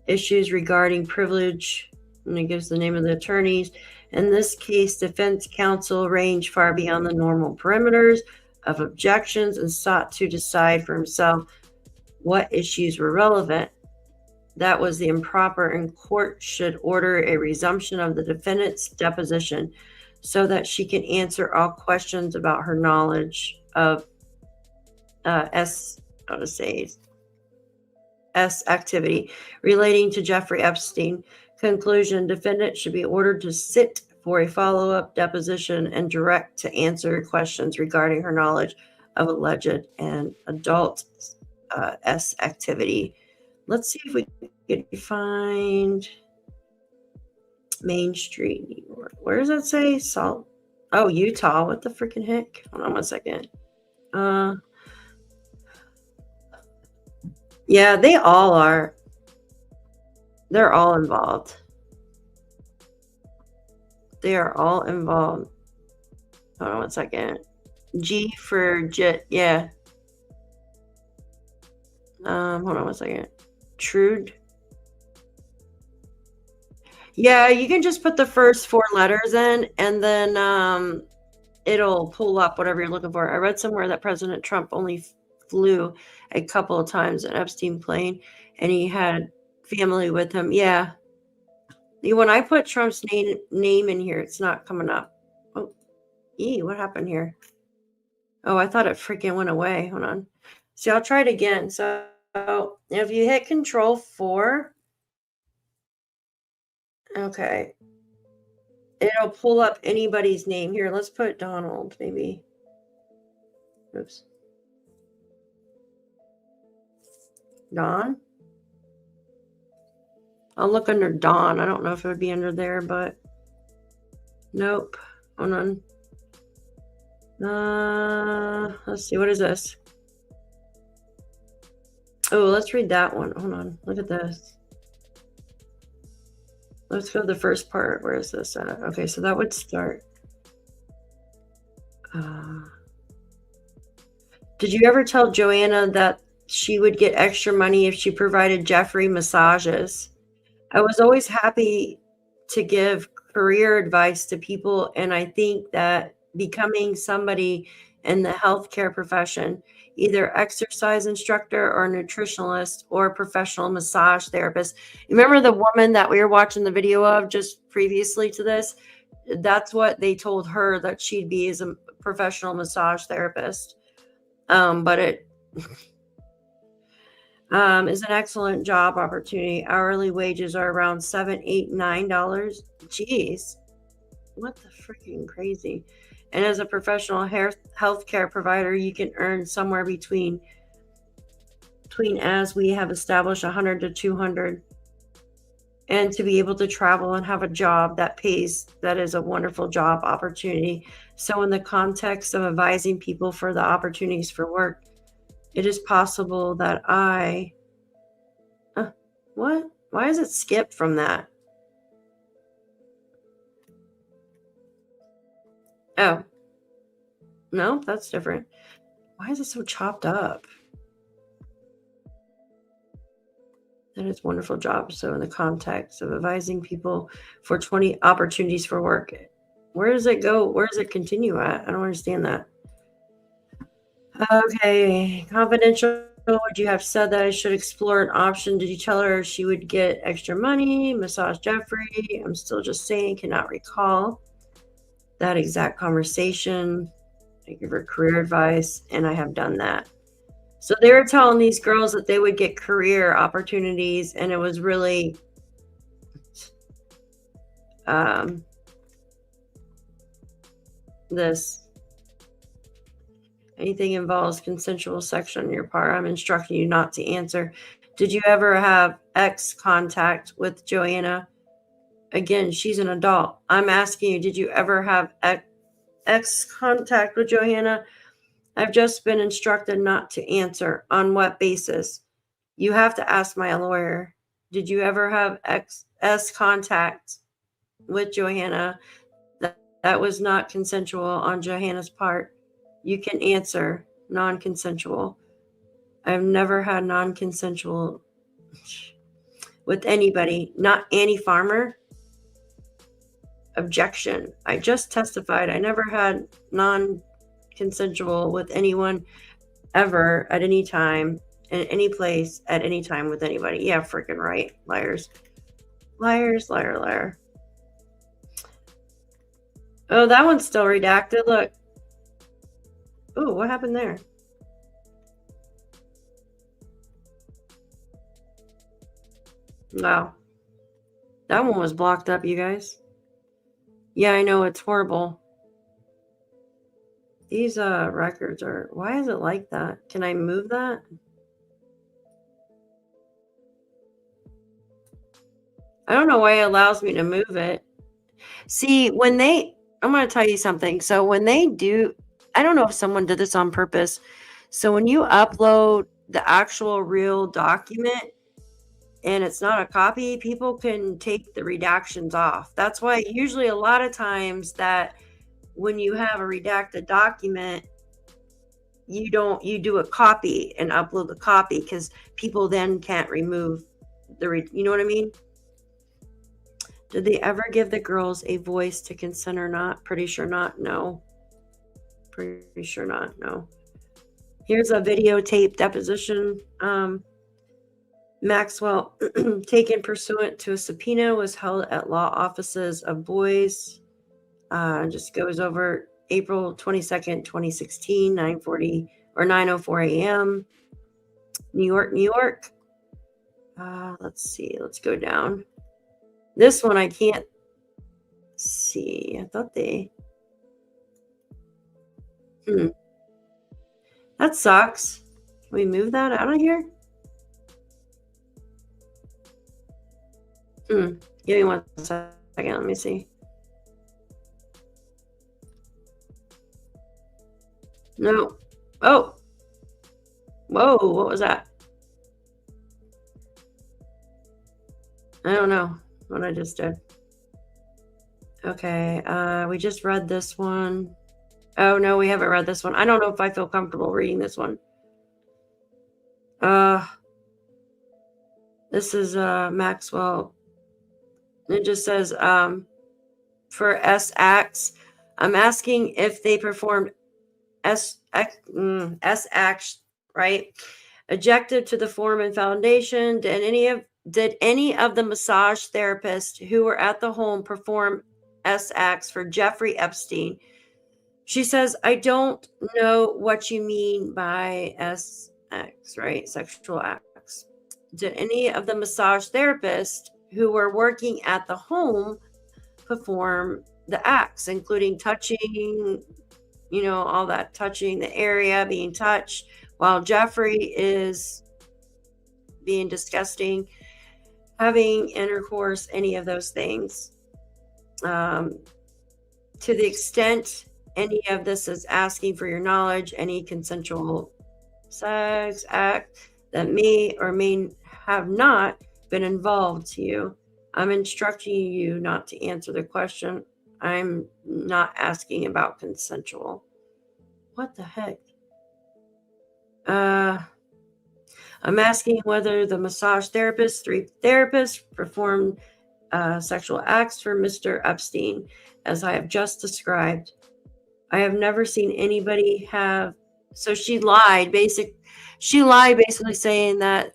Issues regarding privilege, and it gives the name of the attorneys. In this case, defense counsel ranged far beyond the normal perimeters of objections and sought to decide for himself what issues were relevant. That was the improper, and court should order a resumption of the defendant's deposition so that she can answer all questions about her knowledge of S activity relating to Jeffrey Epstein. Conclusion: defendant should be ordered to sit for a follow-up deposition and direct to answer questions regarding her knowledge of alleged and adult S activity. Let's see if we can find Main Street, New York. Where does that say? Salt. Oh, Utah. What the freaking heck? Hold on one second. Yeah, they all are. They're all involved. They are all involved. Hold on one second. G for Jet. Yeah. Hold on one second. Trude. Yeah, you can just put the first 4 letters in, and then it'll pull up whatever you're looking for. I read somewhere that President Trump only flew a couple of times an Epstein plane, and he had family with him. Yeah. When I put Trump's name in here, it's not coming up. Oh, what happened here? Oh, I thought it freaking went away. Hold on. See, I'll try it again. So if you hit Control 4, okay, it'll pull up anybody's name. Here, let's put Donald, maybe. Oops. Don? I'll look under Don. I don't know if it would be under there, but nope. Hold on. Let's see. What is this? Oh, let's read that one. Hold on. Look at this. Let's go to the first part. Where is this at? Okay, so that would start. Did you ever tell Joanna that she would get extra money if she provided Jeffrey massages? I was always happy to give career advice to people, and I think that becoming somebody in the healthcare profession, either exercise instructor or nutritionalist or professional massage therapist. Remember the woman that we were watching the video of just previously to this? That's what they told her that she'd be as a professional massage therapist. But it is an excellent job opportunity. Hourly wages are around $7, $8, $9. Jeez, what the freaking crazy. And as a professional healthcare provider, you can earn somewhere between as we have established 100 to 200. And to be able to travel and have a job that pays, that is a wonderful job opportunity. So in the context of advising people for the opportunities for work, it is possible that what? Why is it skipped from that? Oh. No, that's different. Why is it so chopped up? That is a wonderful job. So in the context of advising people for 20 opportunities for work, where does it go? Where does it continue at? I don't understand that. Okay, confidential. Would you have said that I should explore an option? Did you tell her she would get extra money, massage Jeffrey? I'm still just saying, cannot recall that exact conversation. I give her career advice, and I have done that. So they were telling these girls that they would get career opportunities, and it was really this. Anything involves consensual sex on your part, I'm instructing you not to answer. Did you ever have X contact with Joanna? Again, she's an adult. I'm asking you, did you ever have X contact with Joanna? I've just been instructed not to answer. On what basis? You have to ask my lawyer. Did you ever have S contact with Joanna? That was not consensual on Joanna's part. You can answer non-consensual. I've never had non-consensual with anybody. Not Annie Farmer. Objection. I just testified. I never had non-consensual with anyone ever at any time. in any place at any time with anybody. Yeah, freaking right. Liars. Liars, liar, liar. Oh, that one's still redacted. Look. Oh, what happened there? Wow. That one was blocked up, you guys. Yeah, I know, it's horrible. These records are... Why is it like that? Can I move that? I don't know why it allows me to move it. See, when they... I'm going to tell you something. So when they do... I don't know if someone did this on purpose. So when you upload the actual real document and it's not a copy, people can take the redactions off. That's why usually a lot of times that when you have a redacted document, you do a copy and upload the copy, because people then can't remove you know what I mean? Did they ever give the girls a voice to consent or not? Pretty sure not. No. Pretty sure not. No. Here's a videotape deposition. Maxwell, taken pursuant to a subpoena, was held at law offices of Boys. Just goes over April 22nd, 2016, 9:40 or 9:04 a.m. New York, New York. Let's see. Let's go down. This one I can't see. I thought they... That sucks. Can we move that out of here? Give me 1 second. Let me see. No. Oh. Whoa. What was that? I don't know what I just did. Okay. We just read this one. Oh, no, we haven't read this one. I don't know if I feel comfortable reading this one. This is Maxwell. It just says, for S acts, I'm asking if they performed S acts, right? Objective to the form and foundation. Did any of the massage therapists who were at the home perform S acts for Jeffrey Epstein? She says, I don't know what you mean by S acts, right? Sexual acts. Did any of the massage therapists who were working at the home perform the acts, including touching, all that, touching the area, being touched, while Jeffrey is being disgusting, having intercourse, any of those things? To the extent any of this is asking for your knowledge, any consensual sex act that may or may have not been involved to you, I'm instructing you not to answer the question. I'm not asking about consensual. What the heck? I'm asking whether the massage therapist, 3 therapists, performed sexual acts for Mr. Epstein, as I have just described. I have never seen anybody have. So she lied, basically saying that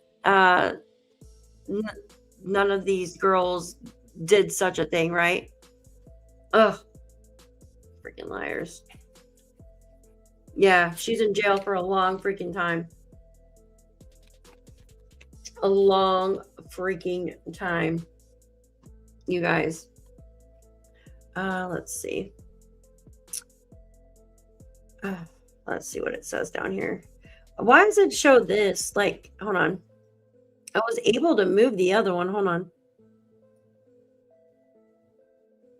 none of these girls did such a thing, right? Ugh, freaking liars. Yeah, she's in jail for a long freaking time. A long freaking time, you guys. Let's see. Let's see what it says down here. Why does it show this? Like, hold on. I was able to move the other one. Hold on.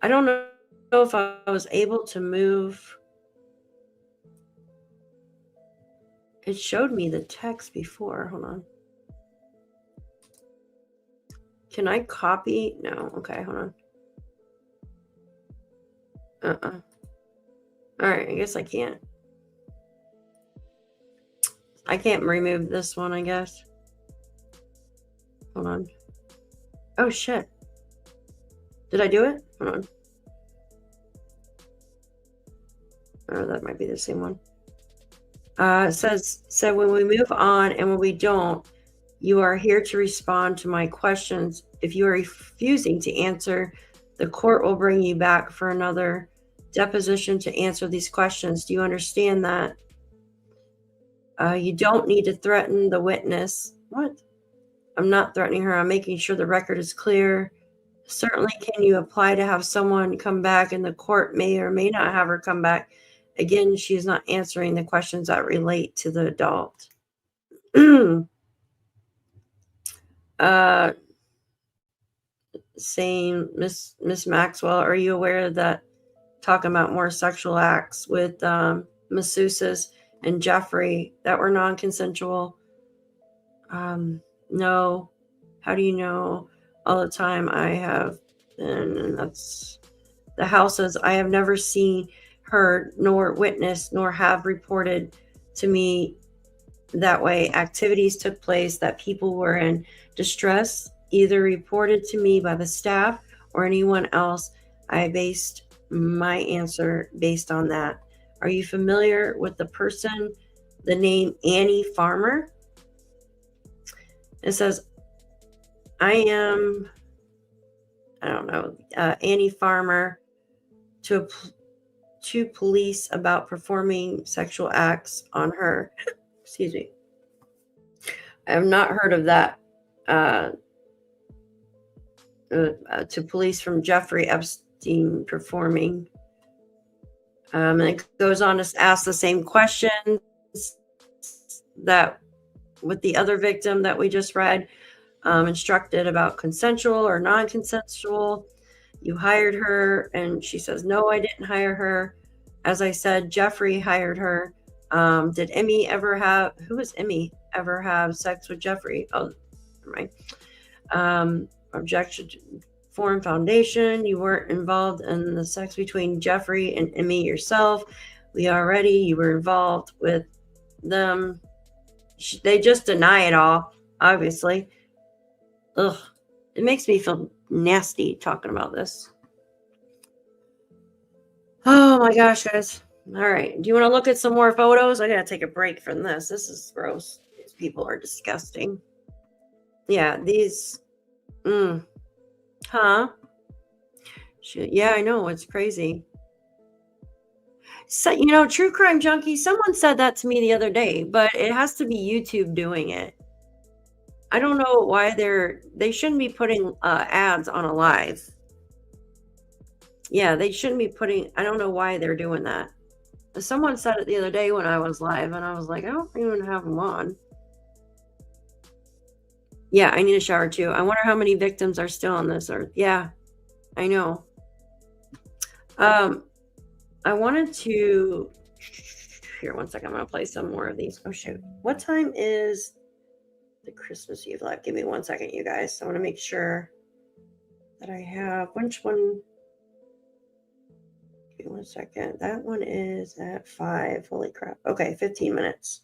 I don't know if I was able to move. It showed me the text before. Hold on. Can I copy? No. Okay, hold on. All right, I guess I can't. I can't remove this one, I guess. Hold on. Oh, shit. Did I do it? Hold on. Oh, that might be the same one. So when we move on and when we don't, you are here to respond to my questions. If you are refusing to answer, the court will bring you back for another deposition to answer these questions. Do you understand that? You don't need to threaten the witness. What? I'm not threatening her. I'm making sure the record is clear. Certainly, can you apply to have someone come back, and the court may or may not have her come back? Again, she is not answering the questions that relate to the adult. Saying, Miss Maxwell, are you aware that talking about more sexual acts with masseuses and Jeffrey that were non-consensual? No. How do you know? All the time I have, and that's the house says, I have never seen her nor witnessed nor have reported to me that way. Activities took place that people were in distress, either reported to me by the staff or anyone else. I based my answer based on that. Are you familiar with the person, the name Annie Farmer? It says, Annie Farmer to police about performing sexual acts on her. Excuse me. I have not heard of that. To police from Jeffrey Epstein performing. And it goes on to ask the same questions that with the other victim that we just read. Instructed about consensual or non-consensual. You hired her, and she says, no, I didn't hire her. As I said, Jeffrey hired her. Did Emmy ever have sex with Jeffrey? Oh, never mind. Objection to Foreign Foundation. You weren't involved in the sex between Jeffrey and Emmy yourself. You were involved with them. They just deny it all, obviously. Ugh, it makes me feel nasty talking about this. Oh my gosh, guys. All right. Do you want to look at some more photos? I got to take a break from this. This is gross. These people are disgusting. Yeah, these. Huh? Yeah, I know. It's crazy. So, True Crime Junkie, someone said that to me the other day, but it has to be YouTube doing it. I don't know why they shouldn't be putting ads on a live. Yeah, they shouldn't be putting, I don't know why they're doing that. Someone said it the other day when I was live, and I was like, I don't even have them on. Yeah, I need a shower too. I wonder how many victims are still on this earth. Yeah, I know. I wanted to, here, one second. I'm going to play some more of these. Oh, shoot. What time is the Christmas Eve live? Give me 1 second, you guys. I want to make sure that I have, which one? Give me 1 second. That one is at 5. Holy crap. Okay, 15 minutes.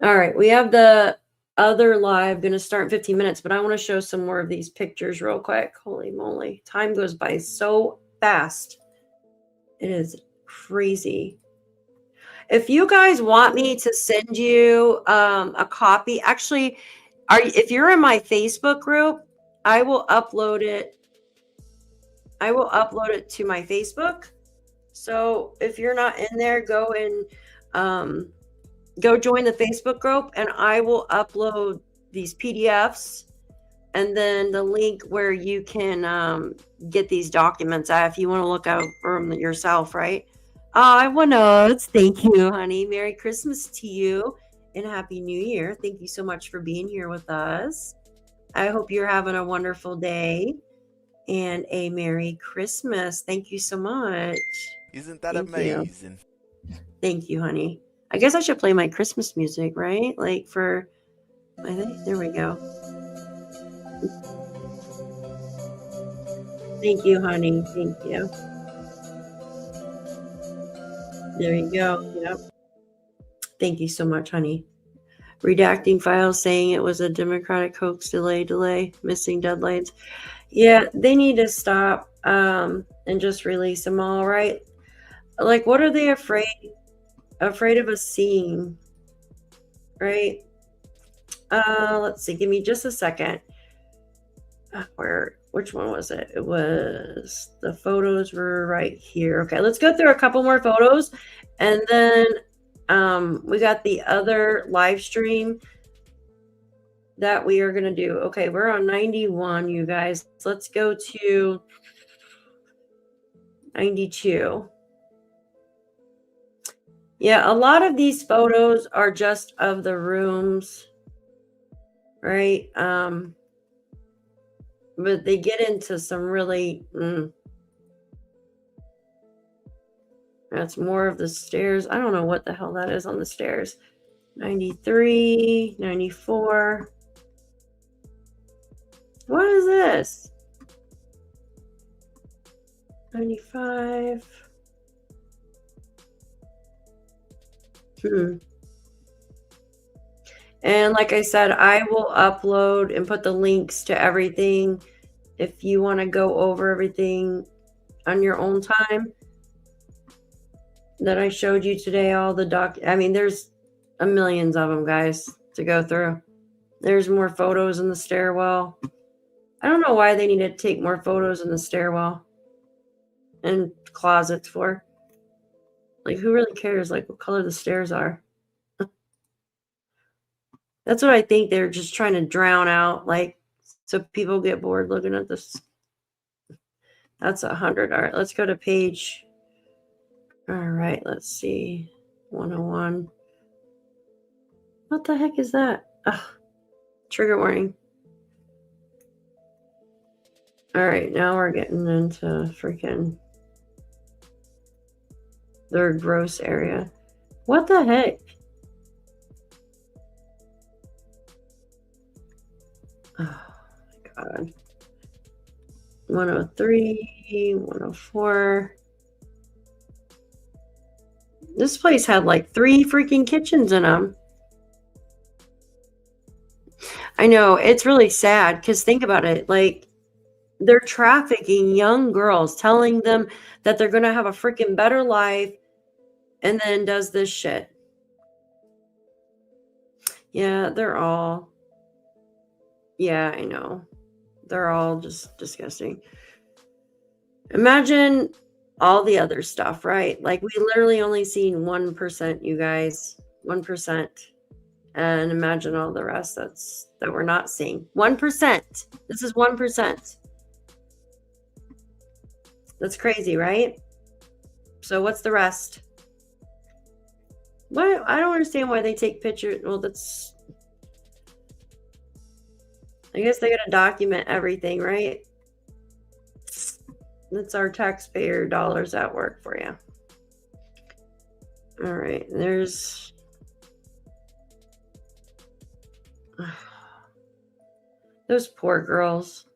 All right, we have the other live going to start in 15 minutes, but I want to show some more of these pictures real quick. Holy moly. Time goes by so fast. It is crazy. If you guys want me to send you a copy, actually, if you're in my Facebook group, I will upload it. I will upload it to my Facebook. So if you're not in there, go and go join the Facebook group, and I will upload these PDFs and then the link where you can get these documents if you want to look out for them yourself, right? I want to thank you, honey. Merry Christmas to you and Happy New Year. Thank you so much for being here with us. I hope you're having a wonderful day and a Merry Christmas. Thank you so much.
Isn't that
Thank
amazing?
Thank you, honey. I guess I should play my Christmas music, right? Like for, I think, there we go. Thank you, honey. Thank you. There you go. Yep. Thank you so much, honey. Redacting files saying it was a Democratic hoax, delay, missing deadlines. Yeah, they need to stop and just release them all, right? Like, what are they afraid afraid of us seeing, right? Let's see. Give me just a second. Which one was it? It was, the photos were right here. Okay, let's go through a couple more photos, and then we got the other live stream that we are going to do. Okay, we're on 91, you guys. Let's go to 92. Yeah, a lot of these photos are just of the rooms, right? But they get into some really, that's more of the stairs. I don't know what the hell that is on the stairs. 93, 94. What is this? 95. And like I said, I will upload and put the links to everything if you want to go over everything on your own time that I showed you today. All the I mean, there's a millions of them, guys, to go through. There's more photos in the stairwell. I don't know why they need to take more photos in the stairwell and closets for. Like, who really cares, like, what color the stairs are? That's what I think they're just trying to drown out, like, so people get bored looking at this. That's 100. All right, let's go to page. All right, let's see. 101. What the heck is that? Ugh. Trigger warning. All right, now we're getting into freaking their gross area. What the heck? Oh my God. 103, 104. This place had like 3 freaking kitchens in them. I know, it's really sad because think about it. Like, they're trafficking young girls, telling them that they're going to have a freaking better life, and then does this shit. Yeah, they're all. Yeah, I know. They're all just disgusting. Imagine all the other stuff, right? Like, we literally only seen 1%, you guys. 1%. And imagine all the rest that we're not seeing. 1%. This is 1%. That's crazy, right? So what's the rest? What? I don't understand why they take pictures. Well, that's... I guess they gotta document everything, right? That's our taxpayer dollars at work for you. All right, there's... Those poor girls.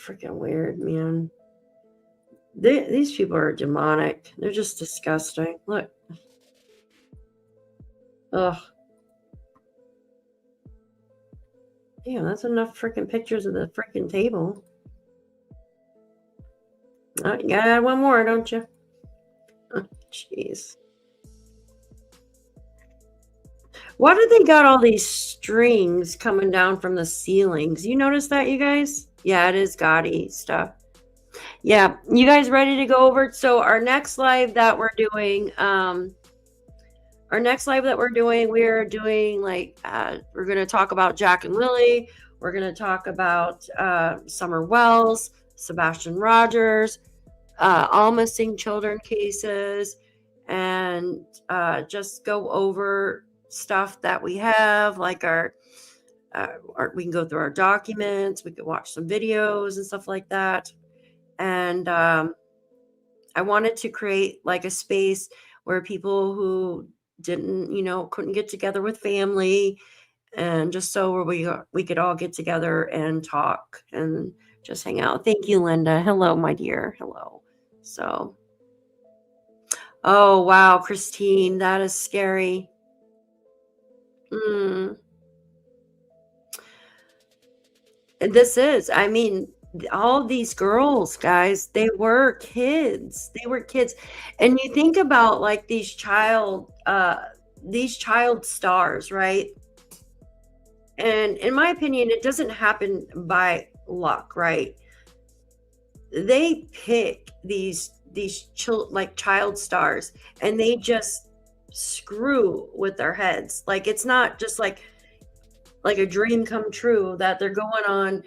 Freaking weird, man. These people are demonic. They're just disgusting. Look. Ugh. Damn, that's enough freaking pictures of the freaking table. Oh, you gotta add one more, don't you? Oh, jeez. Why do they got all these strings coming down from the ceilings? You notice that, you guys? Yeah, it is gaudy stuff. Yeah, you guys ready to go over it? So our next live that we're doing, we're doing like, we're going to talk about Jack and Lily. We're going to talk about Summer Wells, Sebastian Rogers, all missing children cases, and just go over stuff that we have, like our we can go through our documents, we could watch some videos and stuff like that. And I wanted to create like a space where people who didn't, couldn't get together with family, and just so we could all get together and talk and just hang out. Thank you, Linda. Hello, my dear. Hello. So, oh wow, Christine, that is scary. This is, I mean, all these girls, guys, they were kids. They were kids. And you think about like these child stars, right? And in my opinion, it doesn't happen by luck, right? They pick these child stars, and they just screw with their heads. Like, it's not just like a dream come true that they're going on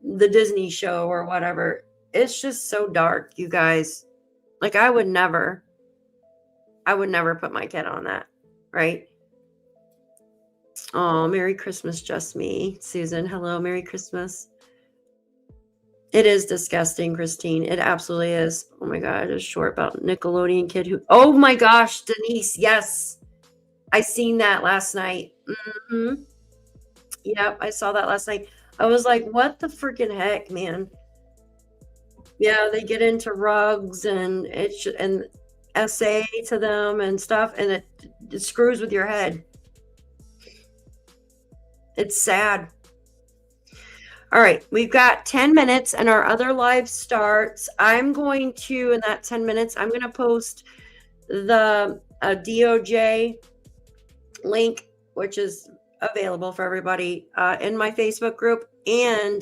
the Disney show or whatever. It's just so dark, you guys. Like, I would never put my kid on that, right? Oh, Merry Christmas, just me. Susan, hello, Merry Christmas. It is disgusting, Christine. It absolutely is. Oh my God, it's short about Nickelodeon kid who, oh my gosh, Denise, yes. I seen that last night. Yep, I saw that last night. I was like, what the freaking heck, man? Yeah, they get into rugs and and essay to them and stuff, and it screws with your head. It's sad. All right, we've got 10 minutes and our other live starts. I'm going to, in that 10 minutes, I'm going to post the DOJ link, which is available for everybody in my Facebook group, and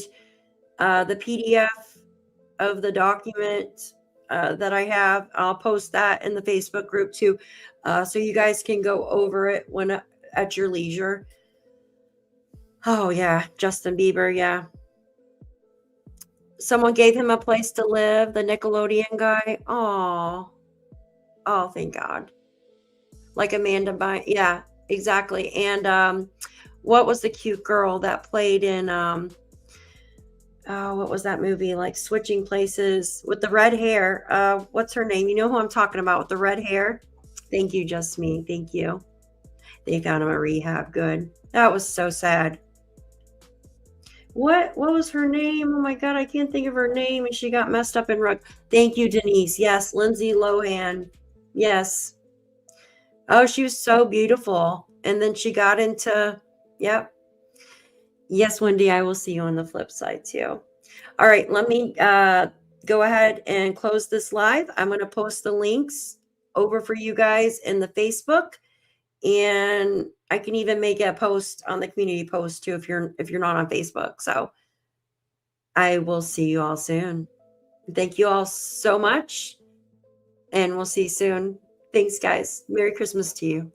the PDF of the document that I have. I'll post that in the Facebook group too, so you guys can go over it when at your leisure. Oh yeah, Justin Bieber, yeah. Someone gave him a place to live, the Nickelodeon guy. Oh, thank God. Like Amanda Bynes. Yeah, exactly. And what was the cute girl that played in what was that movie? Like Switching Places with the red hair. What's her name? You know who I'm talking about with the red hair? Thank you, Just Me. Thank you. They found him a rehab. Good. That was so sad. What was her name? Oh my God, I can't think of her name. And she got messed up in rug. Thank you, Denise. Yes, Lindsay Lohan. Yes. Oh, she was so beautiful. And then she got into, yep. Yes, Wendy, I will see you on the flip side too. All right, let me go ahead and close this live. I'm going to post the links over for you guys in the Facebook. And I can even make a post on the community post too if you're not on Facebook. So I will see you all soon. Thank you all so much, and we'll see you soon. Thanks, guys. Merry Christmas to you.